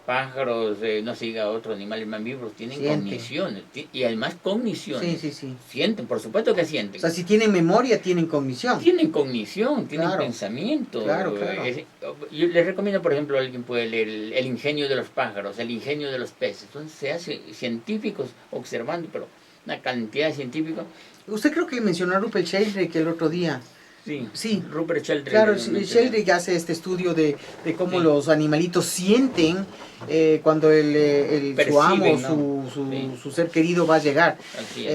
pájaros, no se diga otros animales mamíferos, tienen cogniciones, y además cogniciones. Sí. Sienten, por supuesto que sienten. O sea, si tienen memoria, tienen cognición. Tienen cognición, tienen pensamiento. Claro. Yo les recomiendo, por ejemplo, alguien puede leer el ingenio de los pájaros, el ingenio de los peces. Entonces se hace científicos observando, pero una cantidad de científicos. Usted creo que mencionó a Rupert Sheldrake el otro día. Sí, Rupert Sheldrake. Claro, Sheldrake hace este estudio de cómo los animalitos sienten cuando su amo, ¿no?, su ser querido va a llegar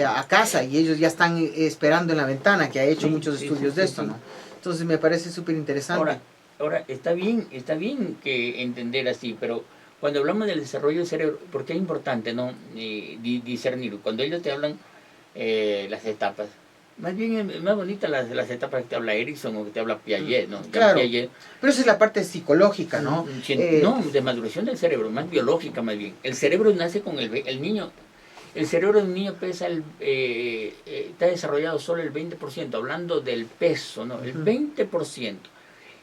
a casa, y ellos ya están esperando en la ventana, que ha hecho muchos estudios de esto, ¿no? Entonces me parece súper interesante. Ahora, está bien que entender así, pero cuando hablamos del desarrollo del cerebro, porque es importante, ¿no?, discernir. Cuando ellos te hablan las etapas, más bien es más bonita las etapas que te habla Erickson o que te habla Piaget, ¿no? Claro, Piaget, pero esa es la parte psicológica, ¿no? No, de maduración del cerebro, más biológica más bien. El cerebro nace con el niño. El cerebro de un niño está desarrollado solo el 20%, hablando del peso, ¿no? El 20%.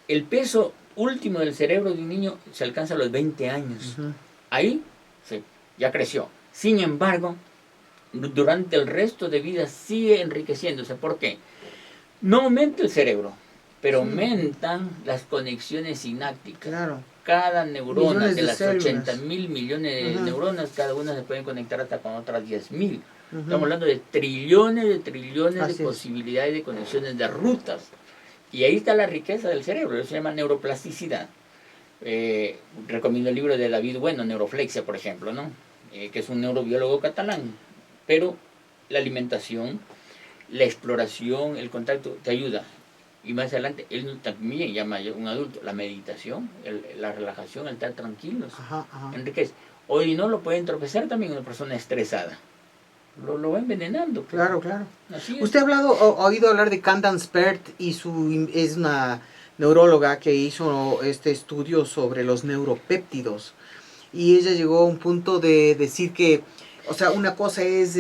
El peso último del cerebro de un niño se alcanza a los 20 años. Ahí ya creció. Sin embargo, durante el resto de vida sigue enriqueciéndose. ¿Por qué? No aumenta el cerebro, pero aumentan las conexiones sinápticas. Claro. Cada neurona de las células. 80.000 millones de neuronas, cada una se puede conectar hasta con otras 10.000. Estamos hablando de trillones de posibilidades de conexiones, de rutas. Y ahí está la riqueza del cerebro, eso se llama neuroplasticidad. Recomiendo el libro de David Bueno, Neuroflexia, por ejemplo, ¿no? Que es un neurobiólogo catalán. Pero la alimentación, la exploración, el contacto te ayuda. Y más adelante, él también llama un adulto, la meditación, la relajación, el estar tranquilos. Enriquece. Hoy no lo puede entorpecer también una persona estresada. Lo va envenenando. Claro. Así es. Usted ha oído hablar de Candace Pert, y es una neuróloga que hizo este estudio sobre los neuropéptidos. Y ella llegó a un punto de decir que, o sea, una cosa es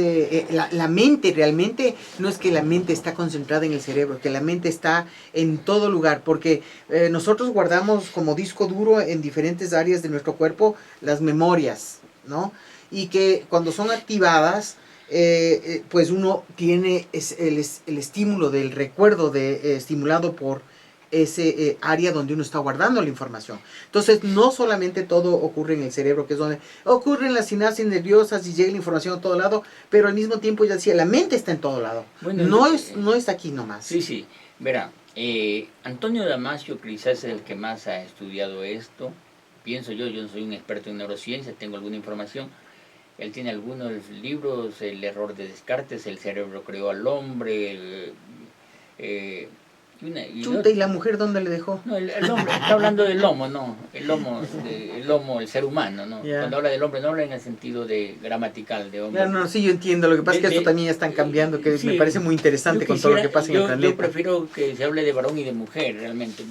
la mente. Realmente no es que la mente está concentrada en el cerebro, que la mente está en todo lugar, porque nosotros guardamos como disco duro en diferentes áreas de nuestro cuerpo las memorias, ¿no? Y que cuando son activadas, pues uno tiene el estímulo del recuerdo estimulado por ese área donde uno está guardando la información. Entonces, no solamente todo ocurre en el cerebro, que es donde ocurren las sinapsis nerviosas y llega la información a todo lado, pero al mismo tiempo, ya decía, la mente está en todo lado. Bueno, no es aquí nomás. Sí. Verá, Antonio Damasio quizás es el que más ha estudiado esto. Pienso yo no soy un experto en neurociencia, tengo alguna información. Él tiene algunos libros, El error de Descartes, El cerebro creó al hombre, Chuta, ¿y la mujer dónde le dejó? no, el hombre, está hablando del lomo, no, el ser humano, ¿no? Yeah. Cuando habla del hombre no habla en el sentido de gramatical de hombre. No, sí, yo entiendo. Lo que pasa es que esto también ya están cambiando, que sí, me parece muy interesante con todo lo que pasa en el planeta. Yo prefiero que se hable de varón y de mujer, realmente.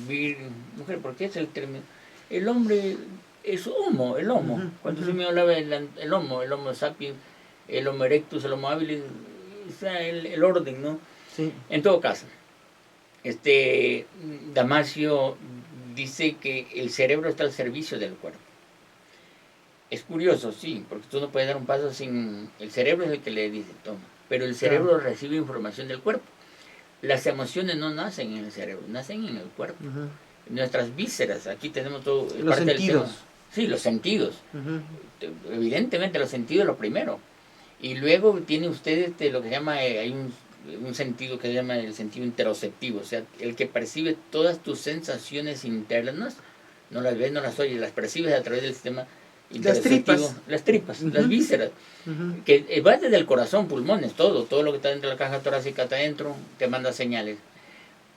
Mujer, porque es el término. El hombre es homo, el homo. Cuando se me hablaba el homo sapiens, el homo erectus, el homo habilis, o sea, el orden, ¿no? Sí. En todo caso, Damasio dice que el cerebro está al servicio del cuerpo. Es curioso, sí, porque tú no puedes dar un paso sin... El cerebro es el que le dice, toma. Pero el cerebro recibe información del cuerpo. Las emociones no nacen en el cerebro, nacen en el cuerpo. Nuestras vísceras, aquí tenemos todo... Los parte sentidos. Del tema. Sí, los sentidos. Evidentemente los sentidos lo primero. Y luego tiene usted lo que se llama... hay un sentido que se llama el sentido interoceptivo, o sea, el que percibe todas tus sensaciones internas, no las ves, no las oyes, las percibes a través del sistema interoceptivo. Las tripas, las vísceras, que va desde el corazón, pulmones, todo lo que está dentro de la caja torácica está adentro, te manda señales.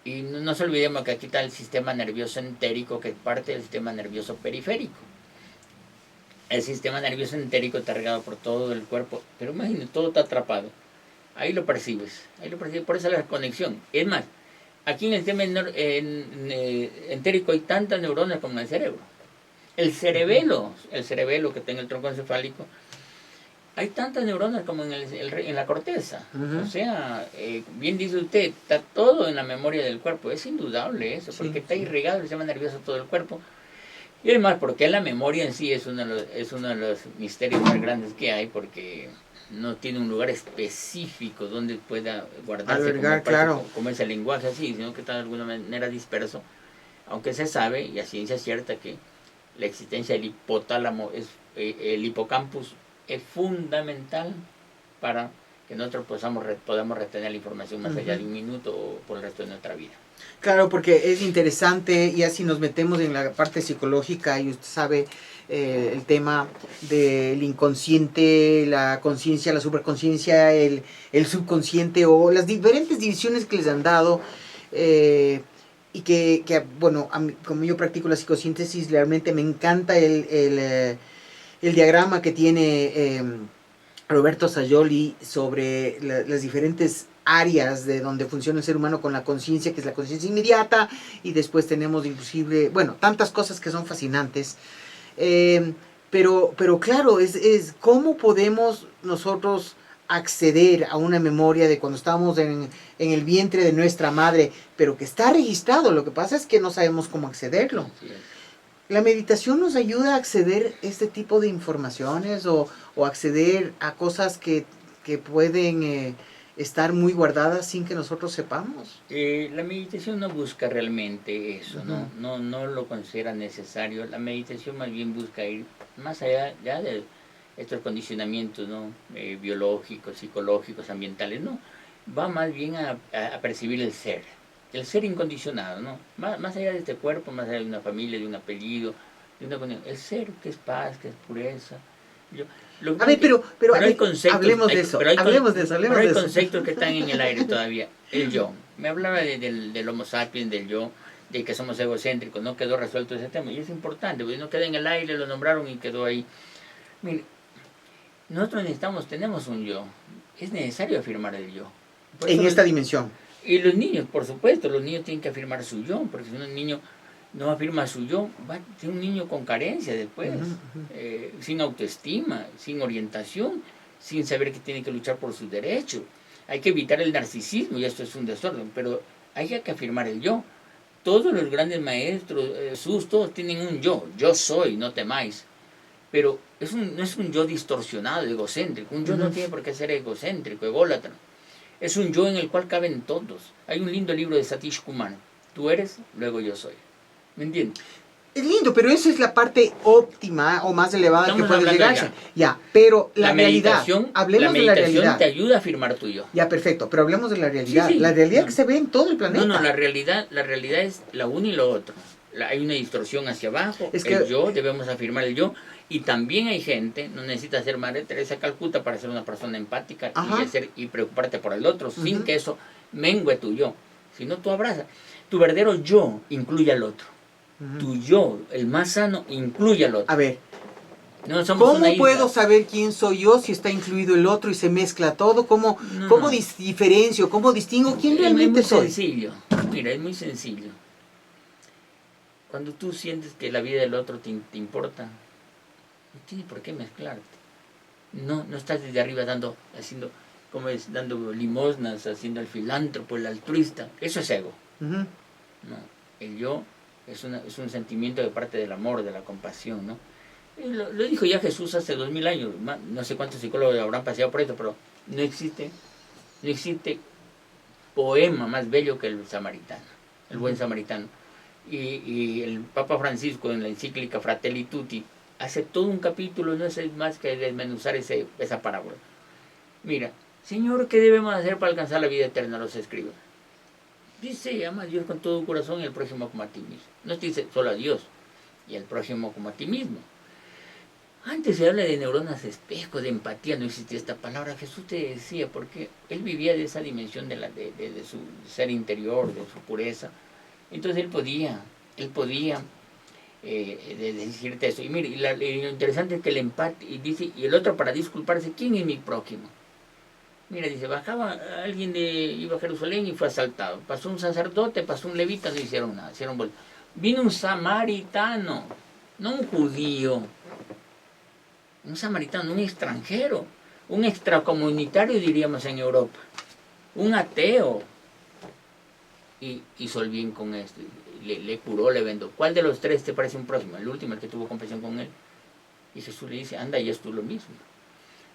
Y no nos olvidemos que aquí está el sistema nervioso entérico, que es parte del sistema nervioso periférico. El sistema nervioso entérico está regado por todo el cuerpo, pero imagínate, todo está atrapado. Ahí lo percibes, por eso la conexión. Es más, aquí en el sistema entérico hay tantas neuronas como en el cerebro. El cerebelo que está en el tronco encefálico, hay tantas neuronas como en la corteza. O sea, bien dice usted, está todo en la memoria del cuerpo. Es indudable eso, porque está irrigado el sistema nervioso todo el cuerpo. Y además, porque la memoria en sí es uno de los misterios más grandes que hay, porque no tiene un lugar específico donde pueda guardarse como es el lenguaje así, sino que está de alguna manera disperso, aunque se sabe, y a ciencia cierta, que la existencia del hipotálamo, el hipocampus, es fundamental para que nosotros podamos retener la información más allá de un minuto o por el resto de nuestra vida. Claro, porque es interesante, y así nos metemos en la parte psicológica, y usted sabe el tema del inconsciente, la conciencia, la superconsciencia, el subconsciente, o las diferentes divisiones que les han dado, y que bueno, como yo practico la psicosíntesis, realmente me encanta el diagrama que tiene Roberto Sayoli sobre las diferentes áreas de donde funciona el ser humano con la conciencia, que es la conciencia inmediata, y después tenemos inclusive, bueno, tantas cosas que son fascinantes, pero claro, es cómo podemos nosotros acceder a una memoria de cuando estábamos en el vientre de nuestra madre, pero que está registrado. Lo que pasa es que no sabemos cómo accederlo. La meditación nos ayuda a acceder a este tipo de informaciones, o acceder a cosas que pueden estar muy guardadas sin que nosotros sepamos. La meditación no busca realmente eso, no lo considera necesario. La meditación más bien busca ir más allá ya de estos condicionamientos, ¿no? Biológicos, psicológicos, ambientales, no. Va más bien a percibir el ser incondicionado, ¿no? Más allá de este cuerpo, más allá de una familia, de un apellido, el ser, que es paz, que es pureza. A ver, pero hay conceptos, hablemos de eso. Hay conceptos que están en el aire todavía. El yo. Me hablaba del homo sapiens, del yo, de que somos egocéntricos. No quedó resuelto ese tema. Y es importante, porque no queda en el aire, lo nombraron y quedó ahí. Mire, nosotros tenemos un yo. Es necesario afirmar el yo. En esta dimensión. Y los niños, por supuesto, los niños tienen que afirmar su yo, porque si un niño no afirma su yo, va a ser un niño con carencia después, sin autoestima, sin orientación, sin saber que tiene que luchar por sus derechos. Hay que evitar el narcisismo, y esto es un desorden, pero hay que afirmar el yo. Todos los grandes maestros, todos tienen un yo soy, no temáis. Pero no es un yo distorsionado, egocéntrico. Un yo no tiene por qué ser egocéntrico, ególatra. Es un yo en el cual caben todos. Hay un lindo libro de Satish Kumar. Tú eres, luego yo soy. ¿Me entiendes? Es lindo, pero esa es la parte óptima o más elevada que puede llegarse. Ya, pero la realidad, hablemos de la realidad. La meditación te ayuda a afirmar tu yo. Ya, perfecto, pero hablemos de la realidad. Sí, la realidad que se ve en todo el planeta. No, la realidad es la uno y lo otro. hay una distorsión hacia abajo, Es que, el yo, debemos afirmar el yo, y también hay gente, no necesita ser Madre Teresa de Calcuta para ser una persona empática y preocuparte por el otro, sin que eso mengue tu yo, sino tú abrazas. Tu verdadero yo incluye al otro, tu yo, el más sano, incluye al otro. A ver, no somos ¿cómo puedo saber quién soy yo si está incluido el otro y se mezcla todo? ¿Cómo diferencio? ¿Cómo distingo quién realmente soy? Es muy sencillo. Mira, es muy sencillo. Cuando tú sientes que la vida del otro te importa, no tienes por qué mezclarte. No estás desde arriba dando limosnas, haciendo el filántropo, el altruista. Eso es ego. No, el yo es un sentimiento de parte del amor, de la compasión, ¿no? Lo dijo ya Jesús hace 2000 años, no sé cuántos psicólogos habrán paseado por esto, pero no existe poema más bello que el samaritano, el buen samaritano. Y el Papa Francisco en la encíclica Fratelli Tutti hace todo un capítulo, no es más que desmenuzar esa parábola. Mira, Señor, ¿qué debemos hacer para alcanzar la vida eterna? Los escriba. Dice, ama a Dios con todo tu corazón y al prójimo como a ti mismo. No te dice solo a Dios y al prójimo como a ti mismo. Antes se habla de neuronas espejo, de empatía, no existía esta palabra. Jesús te decía, porque él vivía de esa dimensión de su ser interior, de su pureza. Entonces él podía decirte eso. Y mire, y lo interesante es que el empate, y dice, y el otro para disculparse, ¿quién es mi prójimo? Mira, dice, bajaba alguien iba a Jerusalén y fue asaltado. Pasó un sacerdote, pasó un levita, no hicieron nada, hicieron vuelta. Vino un samaritano, no un judío. Un samaritano, un extranjero, un extracomunitario diríamos en Europa, un ateo, y hizo el bien con esto, le curó, le vendó. ¿Cuál de los tres te parece un próximo? El último, el que tuvo compasión con él. Y Jesús le dice, anda y es tú lo mismo.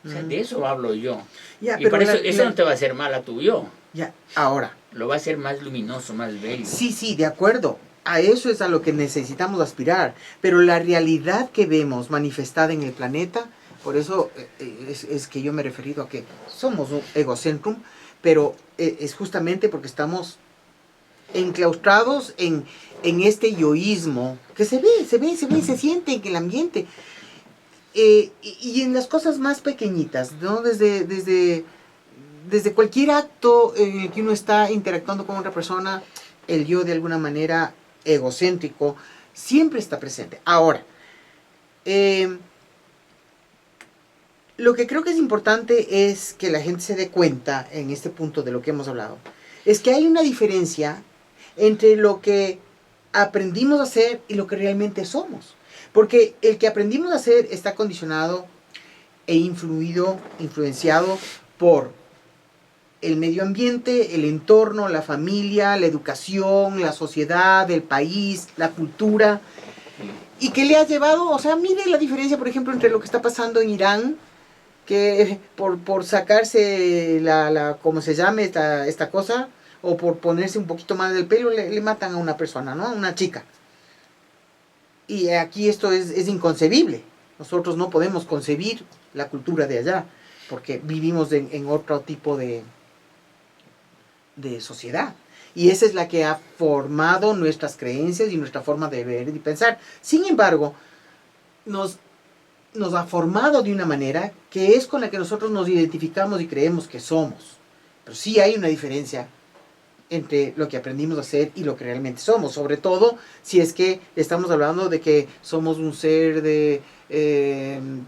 O sea, de eso hablo yo. Y por eso no te va a hacer mal a tu yo. Ya, ahora. Lo va a hacer más luminoso, más bello. Sí, de acuerdo. A eso es a lo que necesitamos aspirar, pero la realidad que vemos manifestada en el planeta, por eso es que yo me he referido a que somos un egocentrum, pero es justamente porque estamos enclaustrados en este yoísmo que se se siente en el ambiente, y en las cosas más pequeñitas, ¿no? Desde cualquier acto en el que uno está interactuando con otra persona, el yo de alguna manera egocéntrico siempre está presente. Ahora, lo que creo que es importante es que la gente se dé cuenta en este punto de lo que hemos hablado, es que hay una diferencia entre lo que aprendimos a hacer y lo que realmente somos, porque el que aprendimos a hacer está condicionado e influenciado por el medio ambiente, el entorno, la familia, la educación, la sociedad, el país, la cultura, y que le ha llevado, o sea, mire la diferencia, por ejemplo, entre lo que está pasando en Irán, que por sacarse ¿cómo se llame esta cosa? O por ponerse un poquito más del pelo, le matan a una persona, ¿no? A una chica. Y aquí esto es inconcebible. Nosotros no podemos concebir la cultura de allá, porque vivimos en otro tipo de sociedad. Y esa es la que ha formado nuestras creencias y nuestra forma de ver y pensar. Sin embargo, nos ha formado de una manera que es con la que nosotros nos identificamos y creemos que somos. Pero sí hay una diferencia entre lo que aprendimos a hacer y lo que realmente somos, sobre todo si es que estamos hablando de que somos un ser de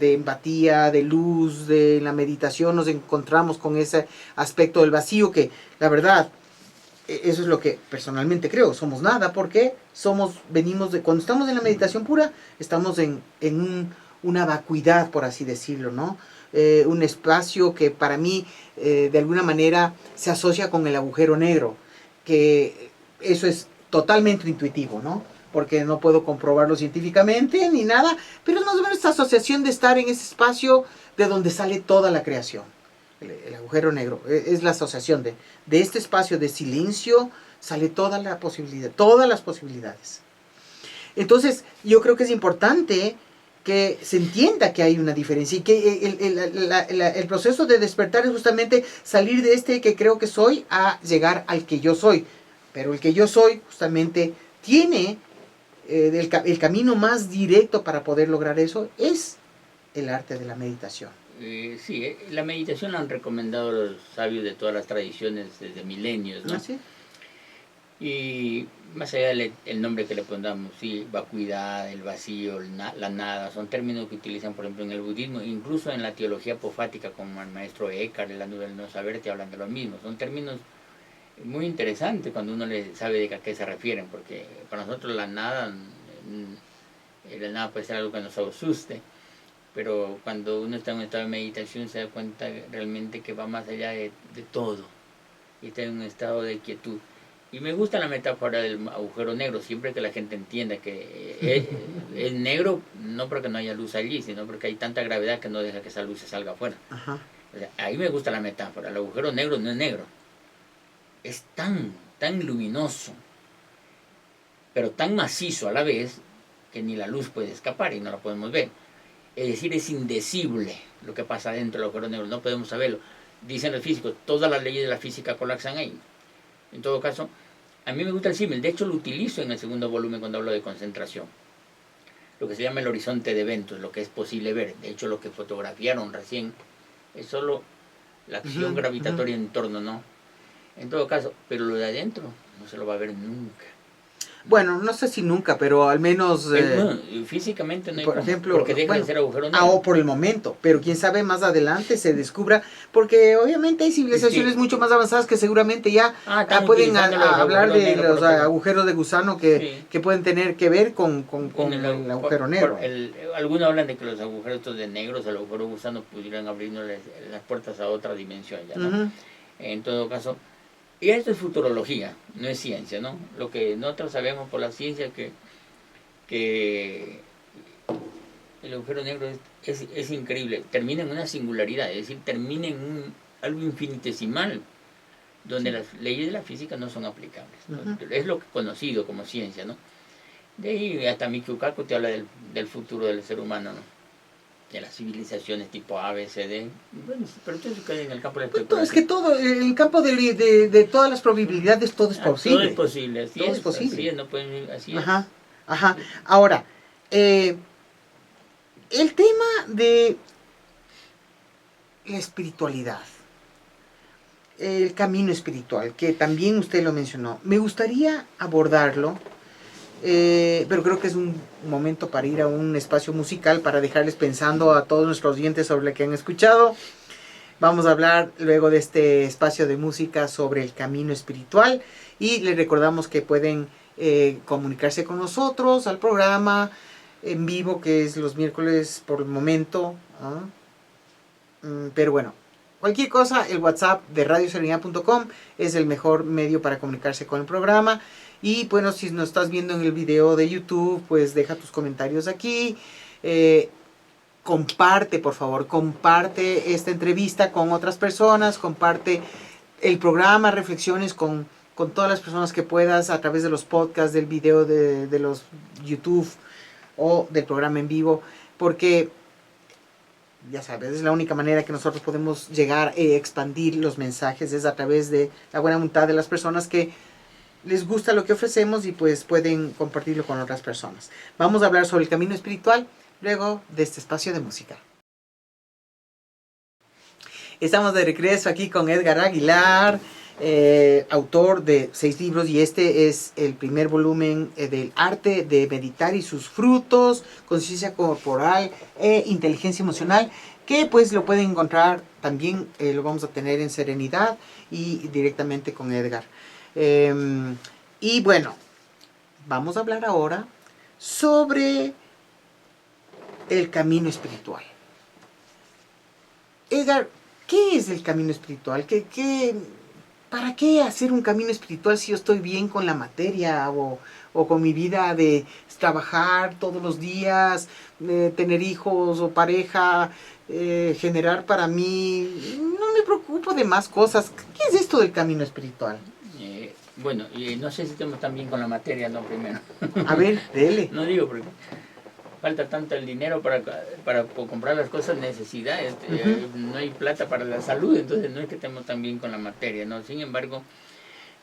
empatía, de luz, de la meditación, nos encontramos con ese aspecto del vacío que, la verdad, eso es lo que personalmente creo, somos nada, porque cuando estamos en la meditación pura, estamos en una vacuidad, por así decirlo, ¿no? Un espacio que para mí, de alguna manera, se asocia con el agujero negro, que eso es totalmente intuitivo, ¿no? Porque no puedo comprobarlo científicamente ni nada, pero es más o menos esta asociación de estar en ese espacio de donde sale toda la creación. El agujero negro es la asociación de este espacio de silencio, sale todas las posibilidades. Entonces, yo creo que es importante que se entienda que hay una diferencia y que el proceso de despertar es justamente salir de este que creo que soy a llegar al que yo soy. Pero el que yo soy justamente tiene el camino más directo para poder lograr eso es el arte de la meditación. Sí, la meditación la han recomendado los sabios de todas las tradiciones desde milenios, ¿no? ¿Ah, sí? Y más allá del el nombre que le pongamos, sí, vacuidad, el vacío, la nada, son términos que utilizan, por ejemplo, en el budismo, incluso en la teología apofática, como el maestro Eckhart, la nube del no saber, te hablan de lo mismo. Son términos muy interesantes cuando uno le sabe de a qué se refieren, porque para nosotros la nada puede ser algo que nos asuste, pero cuando uno está en un estado de meditación se da cuenta realmente que va más allá de todo y está en un estado de quietud. Y me gusta la metáfora del agujero negro, siempre que la gente entienda que es negro no porque no haya luz allí, sino porque hay tanta gravedad que no deja que esa luz se salga afuera. Ajá. O sea, ahí me gusta la metáfora, el agujero negro no es negro, es tan luminoso, pero tan macizo a la vez que ni la luz puede escapar y no la podemos ver. Es decir, es indecible lo que pasa dentro del agujero negro, no podemos saberlo. Dicen los físicos, todas las leyes de la física colapsan ahí. En todo caso, a mí me gusta el símil, de hecho lo utilizo en el segundo volumen cuando hablo de concentración. Lo que se llama el horizonte de eventos, lo que es posible ver. De hecho, lo que fotografiaron recién es solo la acción gravitatoria en torno, ¿no? En todo caso, pero lo de adentro no se lo va a ver nunca. Bueno, no sé si nunca, pero al menos... Bueno, físicamente no hay por cómo, ejemplo, porque deja de ser agujero negro. O por el momento, pero quién sabe más adelante se descubra, porque obviamente hay civilizaciones mucho más avanzadas que seguramente ya pueden hablar de los agujeros de gusano que pueden tener que ver con el agujero negro. Algunos hablan de que los agujeros de negros, el agujero de gusano, pudieran abrirnos las puertas a otra dimensión ya, ¿no? En todo caso, y esto es futurología, no es ciencia, ¿no? Lo que nosotros sabemos por la ciencia que el agujero negro es increíble, termina en una singularidad, es decir, termina en algo infinitesimal, donde las leyes de la física no son aplicables, ¿no? Es lo conocido como ciencia, ¿no? De ahí hasta Michio Kaku te habla del futuro del ser humano, ¿no? De las civilizaciones tipo A, B, C, D. Bueno, pero todo eso cae en el campo de la especulación. Es que todo, en el campo de todas las probabilidades, todo es posible. Todo es posible, así todo es posible. Así es, no pueden, así ajá, es. Ajá. Ahora, el tema de la espiritualidad, el camino espiritual, que también usted lo mencionó, me gustaría abordarlo. Pero creo que es un momento para ir a un espacio musical para dejarles pensando a todos nuestros oyentes sobre lo que han escuchado. Vamos a hablar luego de este espacio de música sobre el camino espiritual y les recordamos que pueden comunicarse con nosotros al programa en vivo, que es los miércoles por el momento, pero bueno, cualquier cosa, el WhatsApp de radioserenidad.com es el mejor medio para comunicarse con el programa. Y bueno, si nos estás viendo en el video de YouTube, pues deja tus comentarios aquí. Comparte, por favor, comparte esta entrevista con otras personas. Comparte el programa, reflexiones con todas las personas que puedas a través de los podcasts, del video de los YouTube o del programa en vivo. Porque, ya sabes, es la única manera que nosotros podemos llegar a expandir los mensajes. Es a través de la buena voluntad de las personas que les gusta lo que ofrecemos y pues pueden compartirlo con otras personas. Vamos a hablar sobre el camino espiritual luego de este espacio de música. Estamos de regreso aquí con Edgar Aguilar, autor de 6 libros, y este es el primer volumen del arte de meditar y sus frutos, conciencia corporal e inteligencia emocional, que pues lo pueden encontrar también, lo vamos a tener en Serenidad y directamente con Edgar. Y bueno, vamos a hablar ahora sobre el camino espiritual. Edgar, ¿qué es el camino espiritual? ¿Para qué hacer un camino espiritual si yo estoy bien con la materia o con mi vida de trabajar todos los días, tener hijos o pareja, generar para mí? No me preocupo de más cosas. ¿Qué es esto del camino espiritual? Bueno, no sé si estamos tan bien con la materia, no, primero. A ver, dele. No digo porque falta tanto el dinero para comprar las cosas, necesidades, no hay plata para la salud, entonces no es que estemos tan bien con la materia, ¿no? Sin embargo,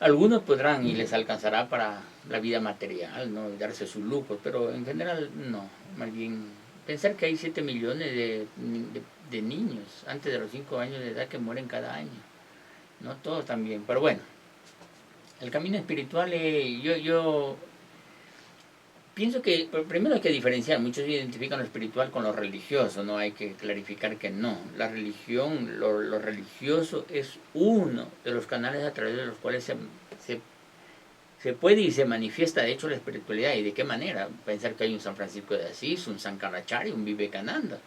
Algunos podrán y les alcanzará para la vida material, ¿no? Y darse sus lujos, pero en general no. Más bien, pensar que hay 7 millones de niños antes de los 5 años de edad que mueren cada año. No todos también, pero bueno. El camino espiritual, yo pienso que primero hay que diferenciar. Muchos identifican lo espiritual con lo religioso, no hay que clarificar que no. La religión, lo religioso es uno de los canales a través de los cuales se puede y se manifiesta de hecho la espiritualidad. ¿Y de qué manera? Pensar que hay un San Francisco de Asís, un San Karachari, un Vivekananda,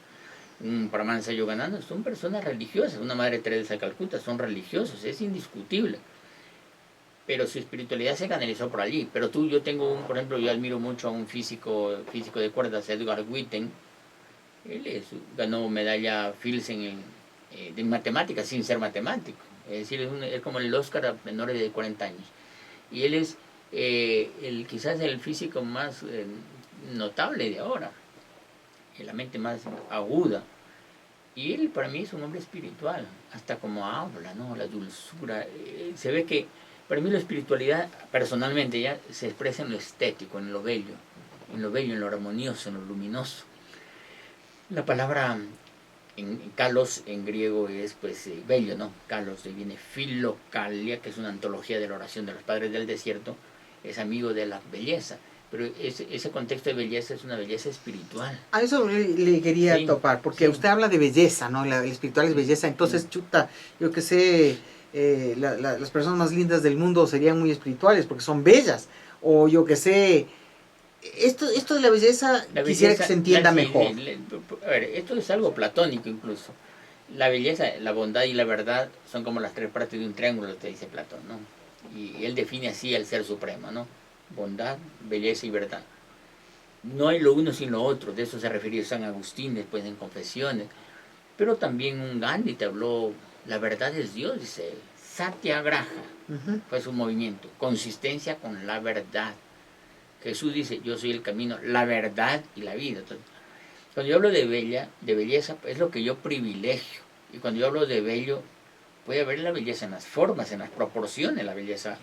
un Paramahansa Yogananda, son personas religiosas. Una Madre Teresa de Calcuta, son religiosos, es indiscutible. Pero su espiritualidad se canalizó por allí. Pero yo tengo por ejemplo, yo admiro mucho a un físico de cuerdas, Edgar Witten. Él ganó medalla Fields de matemáticas sin ser matemático. Es decir, es como el Oscar a menores de 40 años. Y él es quizás el físico más notable de ahora, la mente más aguda. Y él para mí es un hombre espiritual, hasta como habla, ¿no? La dulzura. Se ve que para mí la espiritualidad, personalmente, ya se expresa en lo estético, en lo bello, en lo armonioso, en lo luminoso. La palabra kalos en griego es pues bello, ¿no? Kalos, de viene Filokalia, que es una antología de la oración de los padres del desierto, es amigo de la belleza. Pero ese contexto de belleza es una belleza espiritual. A eso le quería topar, porque usted habla de belleza, ¿no? La espiritual es belleza, entonces, chuta, yo que sé, las personas más lindas del mundo serían muy espirituales porque son bellas, o yo que sé, esto de la belleza quisiera que se entienda mejor. A ver, esto es algo platónico incluso. La belleza, la bondad y la verdad son como las tres partes de un triángulo, te dice Platón, ¿no? Y él define así el ser supremo, ¿no? Bondad, belleza y verdad. No hay lo uno sin lo otro, de eso se refirió San Agustín después en Confesiones. Pero también un Gandhi te habló, la verdad es Dios, dice él. Satyagraha fue su movimiento, consistencia con la verdad. Jesús dice, yo soy el camino, la verdad y la vida. Entonces, cuando yo hablo de belleza, es lo que yo privilegio. Y cuando yo hablo de bello, puede haber la belleza en las formas, en las proporciones, la belleza,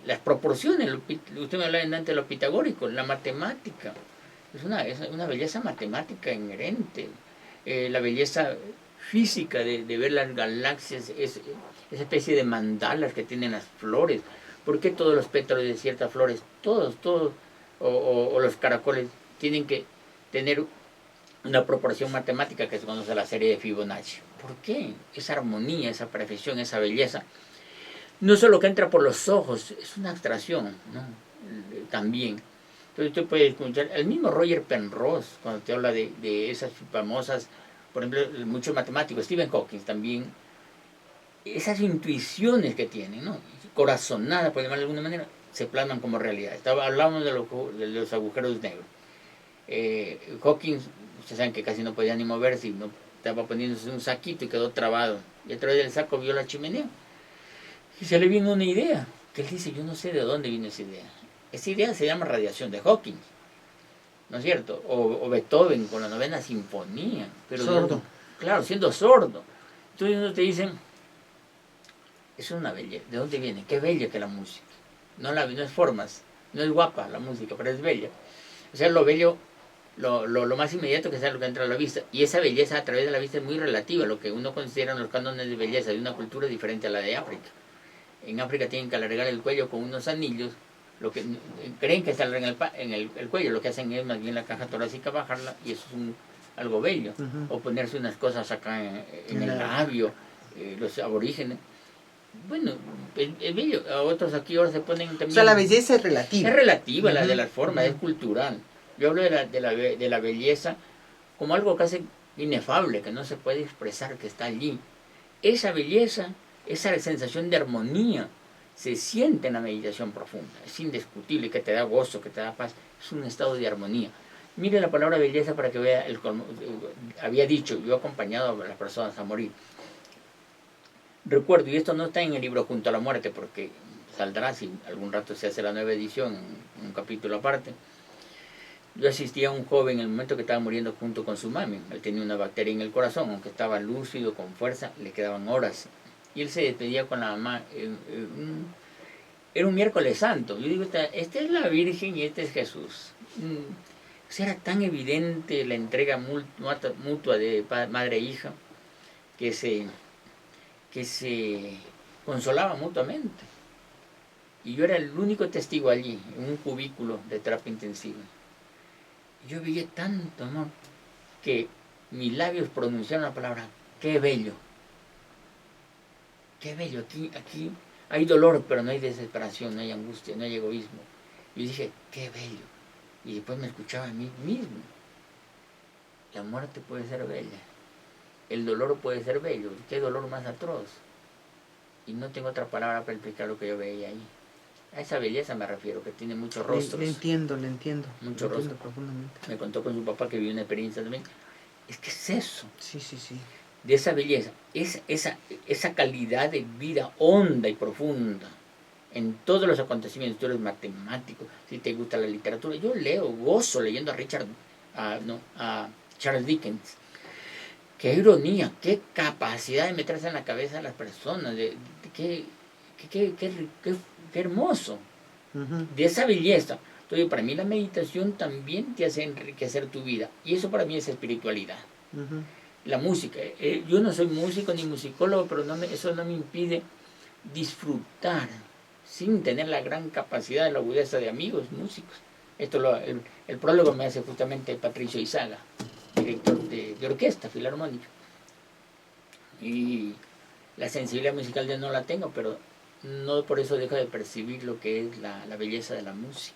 las proporciones. Usted me hablaba antes de lo pitagórico, la matemática. Es una belleza matemática inherente. La belleza física de ver las galaxias, esa especie de mandalas que tienen las flores. ¿Por qué todos los pétalos de ciertas flores, todos, o los caracoles, tienen que tener una proporción matemática que se conoce la serie de Fibonacci? ¿Por qué? Esa armonía, esa perfección, esa belleza, no solo que entra por los ojos, es una abstracción, ¿no? También. Entonces usted puede escuchar, el mismo Roger Penrose, cuando te habla de esas famosas, por ejemplo, muchos matemáticos, Stephen Hawking también, esas intuiciones que tienen, ¿no? Corazonadas, por llamarlo de alguna manera, se plasman como realidad. Hablábamos de los agujeros negros. Hawking, ustedes saben que casi no podía ni moverse, y no, estaba poniéndose un saquito y quedó trabado. Y a través del saco vio la chimenea. Y se le vino una idea, que él dice, yo no sé de dónde vino esa idea. Esa idea se llama radiación de Hawking, ¿no es cierto? O Beethoven con la novena sinfonía. Pero sordo. Claro, siendo sordo. Entonces uno te dicen, eso es una belleza. ¿De dónde viene? Qué bella que la música. No es formas, no es guapa la música, pero es bella. O sea, lo bello, lo más inmediato que sea lo que entra a la vista. Y esa belleza a través de la vista es muy relativa. Lo que uno considera en los cánones de belleza de una cultura diferente a la de África. En África tienen que alargar el cuello con unos anillos. Lo que creen que se alargan en el cuello, lo que hacen es más bien la caja torácica bajarla, y eso es algo bello. O ponerse unas cosas acá en el labio, los aborígenes. Bueno, es bello. A otros aquí ahora se ponen también... O sea, la belleza es relativa. Es relativa, la de las formas, es cultural. Yo hablo de la belleza como algo casi inefable, que no se puede expresar, que está allí. Esa belleza, esa sensación de armonía, se siente en la meditación profunda. Es indiscutible, que te da gozo, que te da paz. Es un estado de armonía. Mire la palabra belleza para que vea, había dicho, yo he acompañado a las personas a morir. Recuerdo, y esto no está en el libro Junto a la Muerte, porque saldrá si algún rato se hace la nueva edición, un capítulo aparte. Yo asistí a un joven en el momento que estaba muriendo junto con su mami. Él tenía una bacteria en el corazón, aunque estaba lúcido, con fuerza, le quedaban horas. y él se despedía con la mamá. Era un miércoles santo. Yo digo, esta es la Virgen y este es Jesús. O sea, era tan evidente la entrega mutua de madre e hija que se consolaba mutuamente. Y yo era el único testigo allí, en un cubículo de terapia intensiva. Yo veía tanto amor que mis labios pronunciaron la palabra, qué bello. Qué bello, aquí hay dolor, pero no hay desesperación, no hay angustia, no hay egoísmo. Y dije, qué bello. Y después me escuchaba a mí mismo. La muerte puede ser bella. El dolor puede ser bello. Qué dolor más atroz. Y no tengo otra palabra para explicar lo que yo veía ahí. A esa belleza me refiero, que tiene muchos rostros. Le entiendo. Muchos rostros. Profundamente. Me contó con su papá que vivió una experiencia también. Es que es eso. Sí. De esa belleza. Esa calidad de vida honda y profunda. En todos los acontecimientos. Tú eres matemático, si te gusta la literatura. Yo gozo leyendo a Charles Dickens. Qué ironía, qué capacidad de meterse en la cabeza de las personas. Qué hermoso. De esa belleza. Entonces, para mí la meditación también te hace enriquecer tu vida. Y eso para mí es espiritualidad. La música. Yo no soy músico ni musicólogo, pero eso no me impide disfrutar sin tener la gran capacidad de la agudeza de amigos músicos. El prólogo me hace justamente Patricio Izaga, director de orquesta filarmónica. Y la sensibilidad musical ya no la tengo, pero no por eso dejo de percibir lo que es la belleza de la música.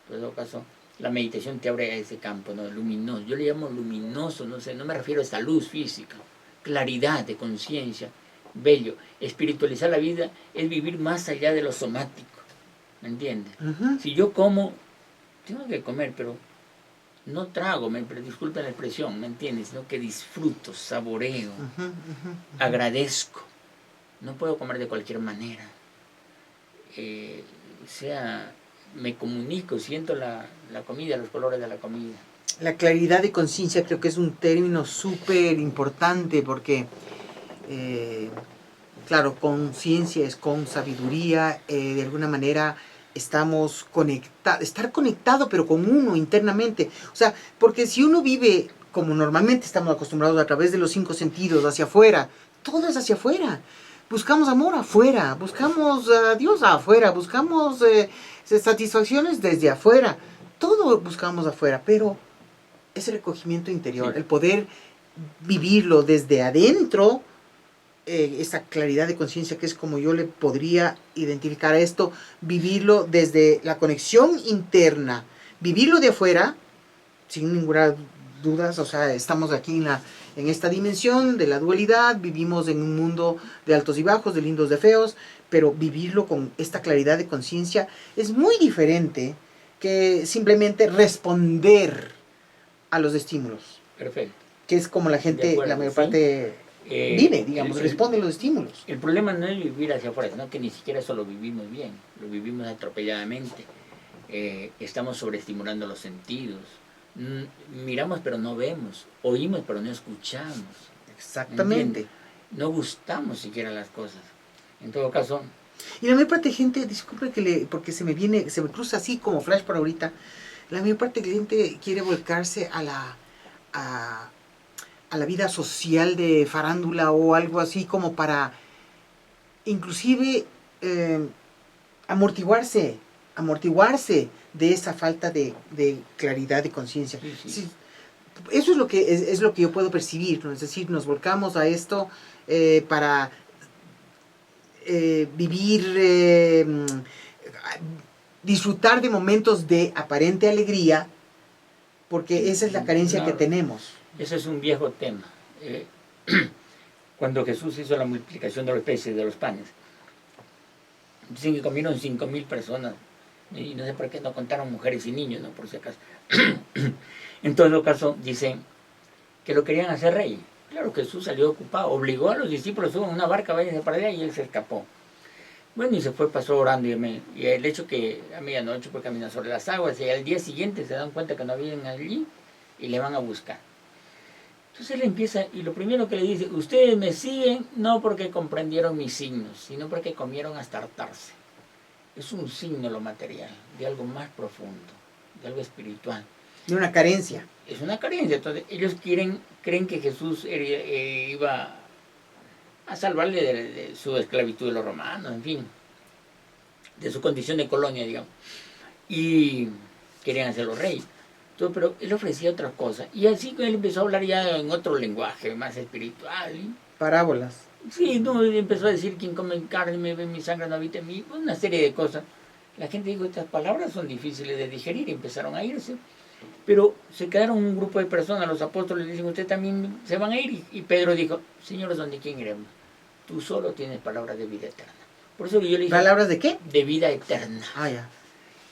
En todo caso, la meditación te abre a ese campo, ¿no? Luminoso. Yo le llamo luminoso, no me refiero a esta luz física. Claridad de conciencia, bello. Espiritualizar la vida es vivir más allá de lo somático, ¿me entiendes? Si yo como, tengo que comer, pero no trago, disculpen la expresión, ¿me entiendes? Sino que disfruto, saboreo, agradezco. No puedo comer de cualquier manera. Me comunico, siento la comida, los colores de la comida. La claridad de conciencia creo que es un término súper importante porque, claro, conciencia es con sabiduría, de alguna manera estamos estar conectado pero con uno internamente. O sea, porque si uno vive como normalmente estamos acostumbrados a través de los 5 sentidos, hacia afuera, todo es hacia afuera. Buscamos amor afuera, buscamos a Dios afuera, buscamos satisfacciones desde afuera. Todo buscamos afuera, pero ese recogimiento interior, sí, el poder vivirlo desde adentro, esa claridad de conciencia que es como yo le podría identificar a esto, vivirlo desde la conexión interna, vivirlo de afuera, sin ninguna duda, o sea, estamos aquí en esta dimensión de la dualidad, vivimos en un mundo de altos y bajos, de lindos, de feos, pero vivirlo con esta claridad de conciencia es muy diferente que simplemente responder a los estímulos. Perfecto. Que es como la gente, acuerdo, la mayor parte vive, digamos, responde a los estímulos. El problema no es vivir hacia afuera, sino que ni siquiera eso lo vivimos bien, lo vivimos atropelladamente. Estamos sobreestimulando los sentidos. Miramos pero no vemos, oímos pero no escuchamos. Exactamente. No gustamos siquiera las cosas. En todo caso... Y la mayor parte de gente, disculpe porque se me cruza así como flash por ahorita, la mayor parte de gente quiere volcarse a la vida social de farándula o algo así como para inclusive amortiguarse de esa falta de claridad de conciencia. Sí. Sí, eso es lo que yo puedo percibir, ¿no? Es decir, nos volcamos a esto para vivir, disfrutar de momentos de aparente alegría, porque esa es la carencia que tenemos. Ese es un viejo tema. Cuando Jesús hizo la multiplicación de los peces y de los panes, dicen que comieron 5,000 personas. Y no sé por qué no contaron mujeres y niños, ¿no? Por si acaso. En todo caso, dicen que lo querían hacer rey. Claro, Jesús salió ocupado, obligó a los discípulos, suban una barca, váyanse para allá, y él se escapó. Bueno, y se fue, pasó orando, y el hecho que a medianoche fue caminar sobre las aguas, y al día siguiente se dan cuenta que no habían allí, y le van a buscar. Entonces él empieza, y lo primero que le dice, ustedes me siguen no porque comprendieron mis signos, sino porque comieron hasta hartarse. Es un signo lo material, de algo más profundo, de algo espiritual. De una carencia. Es una carencia. Entonces ellos creen que Jesús iba a salvarle de su esclavitud de los romanos, en fin, de su condición de colonia, digamos. Y querían hacerlo rey. Entonces, pero él ofrecía otras cosas. Y así él empezó a hablar ya en otro lenguaje, más espiritual. Parábolas. Sí, no, empezó a decir, quien come carne me ve mi sangre, no habita en mí, una serie de cosas. La gente dijo, estas palabras son difíciles de digerir, y empezaron a irse. Pero se quedaron un grupo de personas, los apóstoles dicen, ustedes también se van a ir. Y Pedro dijo, señores, ¿dónde quién iremos? Tú solo tienes palabras de vida eterna. Por eso yo le dije, ¿Palabras de qué? De vida eterna. Ah, ya.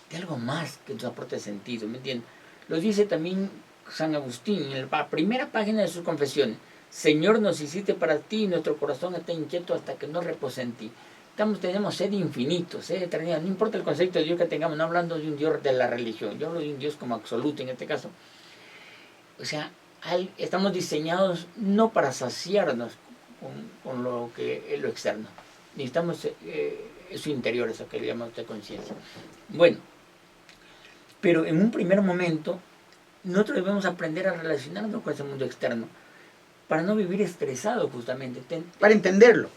De algo más que nos aporte sentido, ¿me entiendes? Lo dice también San Agustín en la primera página de sus confesiones. Señor, nos hiciste para ti y nuestro corazón está inquieto hasta que no repose en ti. Tenemos sed infinito, sed de eternidad. No importa el concepto de Dios que tengamos, no hablando de un Dios de la religión, yo hablo de un Dios como absoluto en este caso. O sea, estamos diseñados no para saciarnos con lo externo. Necesitamos eso interior, eso que le llamamos de conciencia. Bueno, pero en un primer momento, nosotros debemos aprender a relacionarnos con ese mundo externo para no vivir estresado justamente. Para entenderlo.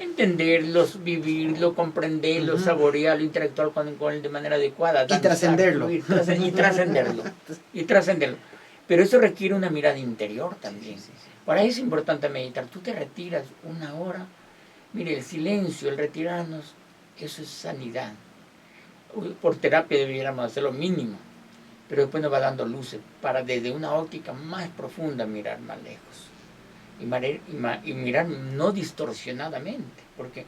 Entenderlos, vivirlo, comprenderlo, saborearlo, interactuar con él de manera adecuada. Y trascenderlo. Y trascenderlo. Pero eso requiere una mirada interior también. Para eso es importante meditar. Tú te retiras una hora. Mire, el silencio, el retirarnos, eso es sanidad. Por terapia deberíamos hacer lo mínimo, pero después nos va dando luces para desde una óptica más profunda mirar más lejos y mirar no distorsionadamente, porque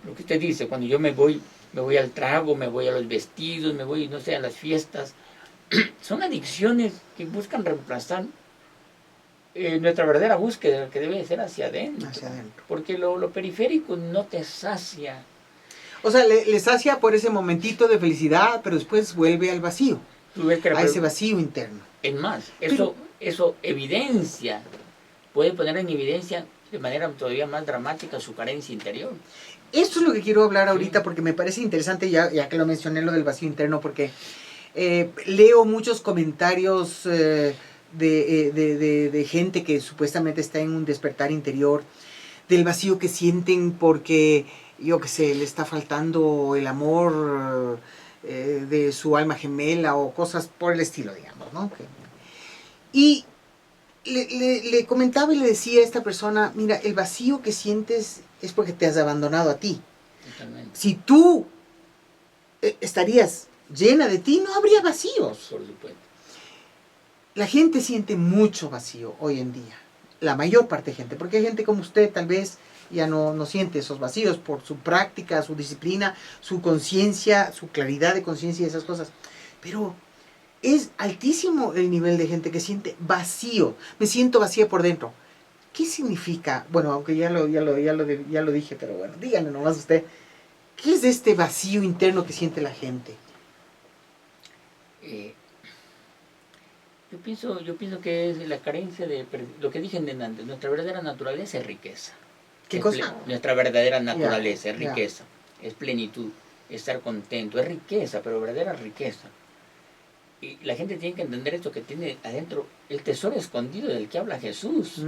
lo que usted dice, cuando yo me voy al trago, me voy a los vestidos, me voy, no sé, a las fiestas, son adicciones que buscan reemplazar nuestra verdadera búsqueda, que debe ser hacia adentro. Porque lo periférico no te sacia. O sea, le sacia por ese momentito de felicidad, pero después vuelve al vacío. A ese vacío interno. Es más, eso evidencia, puede poner en evidencia de manera todavía más dramática su carencia interior. Esto es lo que quiero hablar ahorita, porque me parece interesante, ya que lo mencioné, lo del vacío interno, porque leo muchos comentarios de gente que supuestamente está en un despertar interior, del vacío que sienten porque, yo qué sé, le está faltando el amor de su alma gemela o cosas por el estilo, digamos, ¿no? Y le comentaba y le decía a esta persona, mira, el vacío que sientes es porque te has abandonado a ti. Totalmente. Si tú estarías llena de ti, no habría vacíos. Por supuesto. La gente siente mucho vacío hoy en día, la mayor parte de gente, porque hay gente como usted tal vez ya no siente esos vacíos por su práctica, su disciplina, su conciencia, su claridad de conciencia y esas cosas. Pero es altísimo el nivel de gente que siente vacío. Me siento vacía por dentro. ¿Qué significa? Bueno, aunque ya lo dije, pero bueno, díganme nomás usted. ¿Qué es este vacío interno que siente la gente? Yo pienso que es la carencia de lo que dije antes. Nuestra verdadera naturaleza es riqueza. ¿Qué cosa? Nuestra verdadera naturaleza es riqueza, es plenitud, es estar contento, es riqueza, pero verdadera riqueza. Y la gente tiene que entender esto, que tiene adentro el tesoro escondido del que habla Jesús.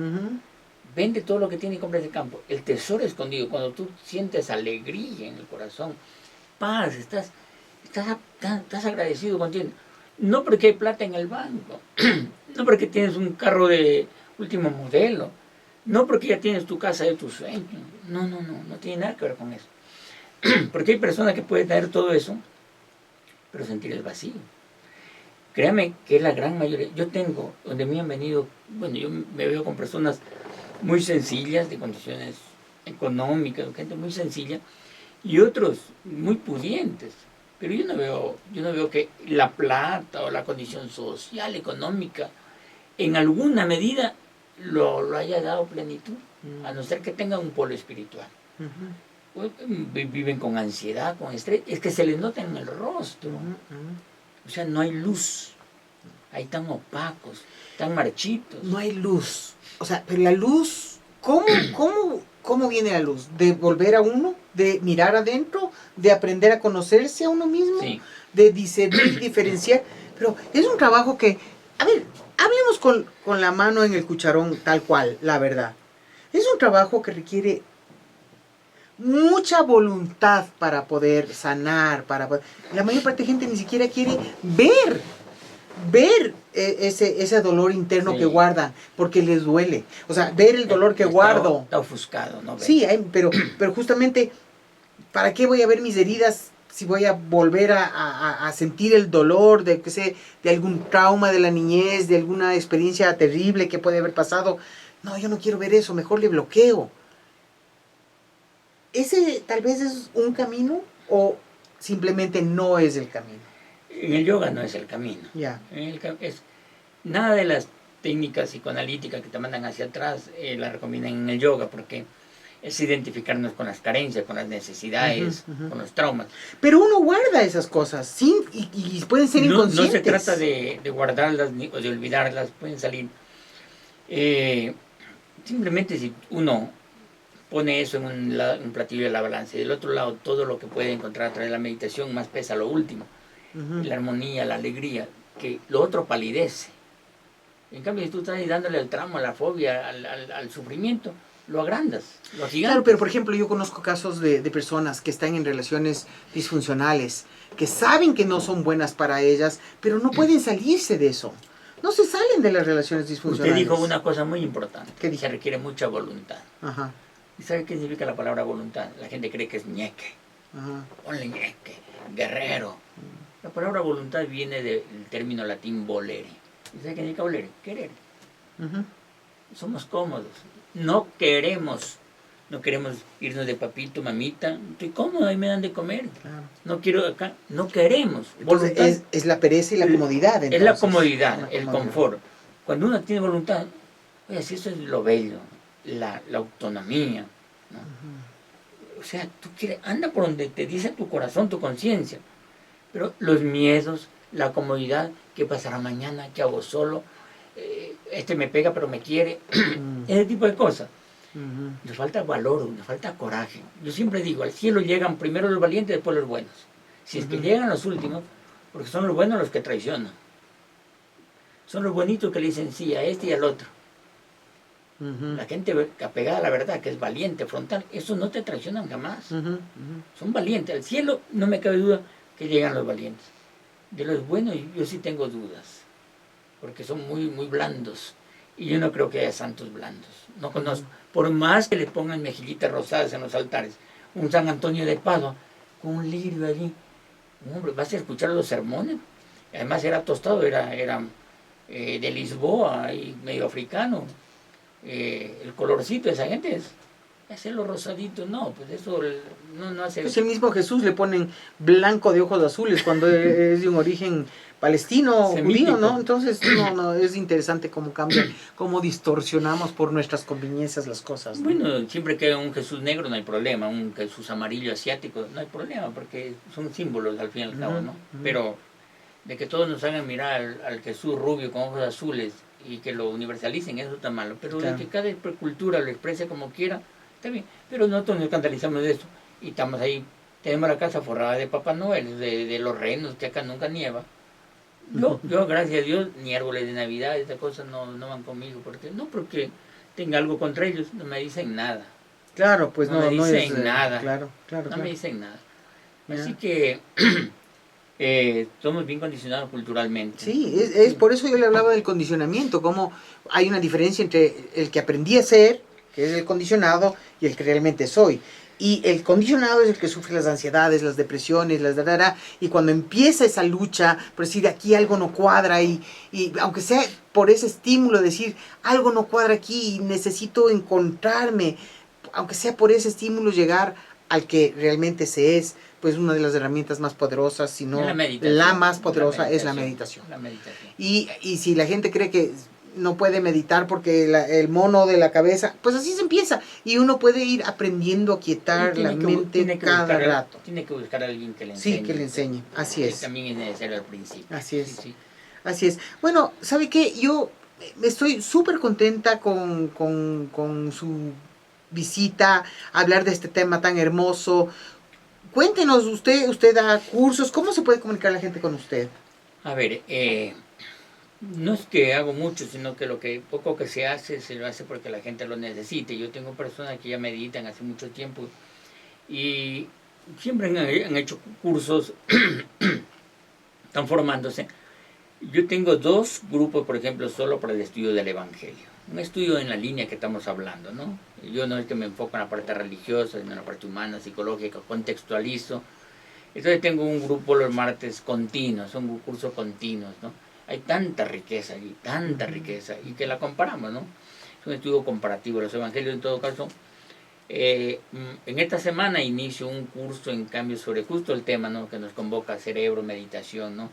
Vende todo lo que tiene y compra ese campo. El tesoro escondido, cuando tú sientes alegría en el corazón, paz, estás agradecido contigo. No porque hay plata en el banco, no porque tienes un carro de último modelo, no porque ya tienes tu casa de tus sueños. No tiene nada que ver con eso. Porque hay personas que pueden tener todo eso, pero sentir el vacío. Créame que es la gran mayoría. Yo tengo, donde me han venido, bueno, yo me veo con personas muy sencillas, de condiciones económicas, gente muy sencilla, y otros muy pudientes. Pero yo no veo que la plata o la condición social, económica, en alguna medida lo haya dado plenitud, a no ser que tengan un polo espiritual. Pues, viven con ansiedad, con estrés, es que se les nota en el rostro. O sea, no hay luz. ahí tan opacos, tan marchitos. No hay luz. O sea, pero la luz, ¿cómo viene la luz? ¿De volver a uno? ¿De mirar adentro? ¿De aprender a conocerse a uno mismo? Sí. ¿De discernir, diferenciar? Pero es un trabajo que, a ver, hablemos con la mano en el cucharón tal cual, la verdad. Es un trabajo que requiere mucha voluntad para poder sanar, la mayor parte de gente ni siquiera quiere ver ese dolor interno Sí. que guardan, porque les duele. O sea, ver el dolor que guardo. Está ofuscado, ¿no? Sí, pero justamente, ¿para qué voy a ver mis heridas si voy a volver a sentir el dolor de algún trauma de la niñez, de alguna experiencia terrible que puede haber pasado? No, yo no quiero ver eso, mejor le bloqueo. ¿Ese tal vez es un camino o simplemente no es el camino? En el yoga no es el camino. Ya. Nada de las técnicas psicoanalíticas que te mandan hacia atrás las recomiendan en el yoga, porque es identificarnos con las carencias, con las necesidades, con los traumas. Pero uno guarda esas cosas y pueden ser inconscientes. No se trata de guardarlas o de olvidarlas, pueden salir. Simplemente si uno pone eso en un platillo de la balanza y del otro lado todo lo que puede encontrar a través de la meditación, más pesa lo último. La armonía, la alegría, que lo otro palidece. En cambio, si tú estás ahí dándole al trauma, a la fobia, al sufrimiento, lo agrandas, lo agigantas. Claro, pero por ejemplo, yo conozco casos de personas que están en relaciones disfuncionales, que saben que no son buenas para ellas, pero no pueden salirse de eso. No se salen de las relaciones disfuncionales. Usted dijo una cosa muy importante, ¿Qué que dijo? se requiere mucha voluntad. Ajá, ¿Y sabe qué significa la palabra voluntad? La gente cree que es ñeque. ajá. Ponle ñeque, guerrero. La palabra voluntad viene del término latín volere. ¿Y sabe qué significa volere? Querer. Ujú. Somos cómodos. No queremos irnos de papito, mamita. Estoy cómodo, ahí me dan de comer. Claro. No quiero acá. No queremos. Entonces, es la pereza y la comodidad. Es la entonces. comodidad, La el comodidad. confort. Cuando uno tiene voluntad, oye, si eso es lo bello, la autonomía, ¿no? O sea, tú quieres, anda por donde te dice tu corazón, tu conciencia. Pero los miedos, la comodidad, ¿qué pasará mañana? ¿Qué hago solo? Este me pega pero me quiere. Ese tipo de cosas. Nos falta valor, nos falta coraje. Yo siempre digo, al cielo llegan primero los valientes, después los buenos. Si es que llegan los últimos, porque son los buenos los que traicionan. Son los bonitos que le dicen sí a este y al otro. La gente apegada a la verdad, que es valiente, frontal, eso no te traicionan jamás. Son valientes. Al cielo no me cabe duda que llegan los valientes. De los buenos yo sí tengo dudas, porque son muy, muy blandos. Y yo no creo que haya santos blandos. No conozco. Por más que le pongan mejillitas rosadas en los altares, un San Antonio de Padua, con un lirio allí, hombre, vas a escuchar los sermones. Además era tostado, era de Lisboa y medio africano. El colorcito de esa gente es hacerlo rosadito, no, pues eso no hace... Pues el mismo Jesús le ponen blanco de ojos azules cuando es de un origen palestino, Semítico. judío, ¿no? Entonces, no, es interesante cómo cambia, cómo distorsionamos por nuestras conveniencias las cosas, ¿no? Bueno, siempre que haya un Jesús negro no hay problema, un Jesús amarillo asiático no hay problema, porque son símbolos al fin y al cabo, ¿no? Pero de que todos nos hagan mirar al Jesús rubio con ojos azules y que lo universalicen, eso está malo. Pero Claro. de que cada cultura lo exprese como quiera, está bien. Pero nosotros nos escandalizamos de eso y estamos ahí, tenemos la casa forrada de Papá Noel, de los renos, que acá nunca nieva. Yo, gracias a Dios, ni árboles de Navidad, esas cosas no van conmigo, porque tenga algo contra ellos, no me dicen nada. Claro, pues No me no dicen es... nada. Claro. No me dicen nada. Ya. Así que somos bien condicionados culturalmente. Sí, es por eso yo le hablaba del condicionamiento, cómo hay una diferencia entre el que aprendí a ser, que es el condicionado, y el que realmente soy. Y el condicionado es el que sufre las ansiedades, las depresiones, y cuando empieza esa lucha, por decir, aquí algo no cuadra, y aunque sea por ese estímulo, decir, algo no cuadra aquí, y necesito encontrarme, aunque sea por ese estímulo, llegar al que realmente se es, pues una de las herramientas más poderosas, si no la más poderosa, es la meditación. La meditación. Y si la gente cree que no puede meditar porque el mono de la cabeza, pues así se empieza. Y uno puede ir aprendiendo a quietar la mente cada rato. Tiene que buscar a alguien que le enseñe. Sí, que le enseñe. Así es. También es necesario al principio. Así es. Sí. Así es. Bueno, ¿sabe qué? Yo estoy súper contenta con su visita, hablar de este tema tan hermoso. Cuéntenos, usted da cursos, ¿cómo se puede comunicar la gente con usted? A ver, no es que hago mucho, sino que lo que poco que se lo hace porque la gente lo necesite. Yo tengo personas que ya meditan hace mucho tiempo y siempre han hecho cursos, están formándose. Yo tengo dos grupos, por ejemplo, solo para el estudio del Evangelio. Un estudio en la línea que estamos hablando, ¿no? Yo no es que me enfoco en la parte religiosa, sino en la parte humana, psicológica, contextualizo. Entonces tengo un grupo los martes continuos, son cursos continuos, ¿no? Hay tanta riqueza allí, tanta riqueza, y que la comparamos, ¿no? Es un estudio comparativo de los evangelios en todo caso. En esta semana inicio un curso en cambio sobre justo el tema, ¿no? Que nos convoca cerebro, meditación, ¿no?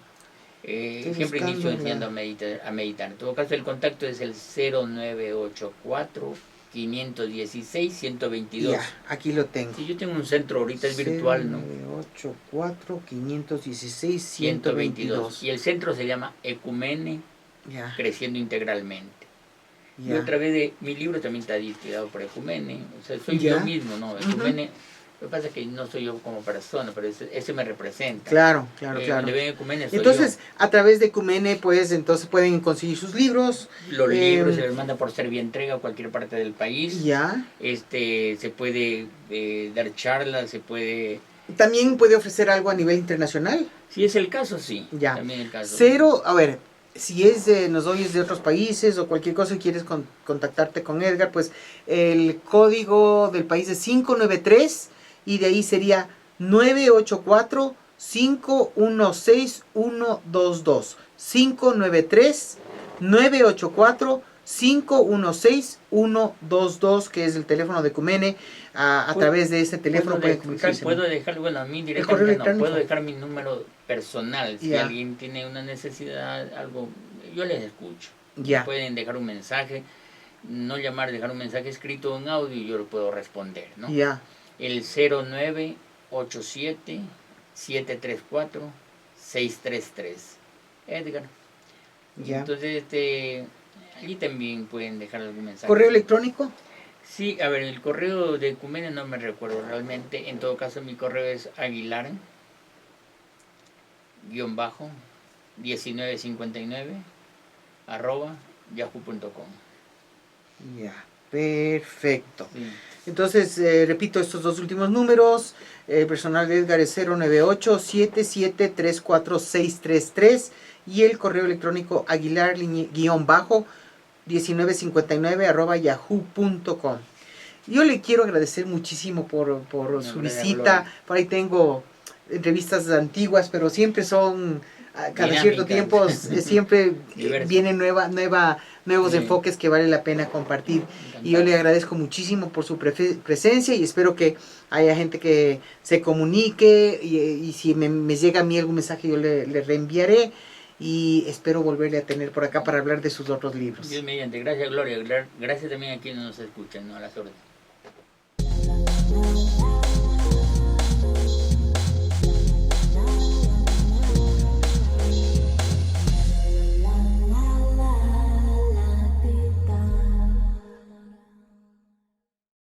Siempre inicio enseñando a meditar. En todo caso, el contacto es el 0984 516 122. Ya, aquí lo tengo. Sí, yo tengo un centro ahorita, es virtual, ¿no? 0984 516 122. Y el centro se llama Ecumene, ya, Creciendo Integralmente. ya. Y a través de mi libro también está dictado por Ecumene. O sea, soy Ya. yo mismo, ¿no? Ecumene. Lo que pasa es que no soy yo como persona, pero ese me representa. Claro, claro, claro. Donde ven Ecumene soy Entonces, yo. a través de Ecumene, pues, entonces pueden conseguir sus libros. Los libros se les manda por Servientrega a cualquier parte del país. Ya. Se puede dar charlas, se puede... También puede ofrecer algo a nivel internacional. Si es el caso, sí. Ya. También el caso. Cero, a ver, si nos oyes de otros países o cualquier cosa y quieres contactarte con Edgar, pues el código del país es 593 y de ahí sería 984 516 122. 593 984 516 122, que es el teléfono de Ecumene. A través de ese teléfono pueden comunicarse. Sí, puedo dejar, bueno, a mí directamente no, puedo dejar mi número personal. Si alguien tiene una necesidad, algo, yo les escucho. Pueden dejar un mensaje, no llamar, dejar un mensaje escrito en audio y yo lo puedo responder, ¿no? El 0987 734 633. Edgar. Entonces, allí también pueden dejar algún mensaje. ¿Correo electrónico? Sí, a ver, el correo de Ecumene no me recuerdo realmente. En todo caso, mi correo es aguilar-1959 @yahoo.com. Ya, perfecto. Sí. Entonces, repito estos dos últimos números. El personal de Edgar es 098 7734 633 y el correo electrónico aguilar-1959 @yahoo.com. Yo le quiero agradecer muchísimo por su visita. Por ahí tengo entrevistas antiguas, pero siempre son, cada cierto tiempo, siempre vienen nuevos enfoques que vale la pena compartir. Y yo le agradezco muchísimo por su presencia y espero que haya gente que se comunique y si me llega a mí algún mensaje yo le reenviaré. Y espero volverle a tener por acá para hablar de sus otros libros. Dios mediante. Gracias, Gloria. Gracias también a quienes nos escuchan, ¿no? A las órdenes.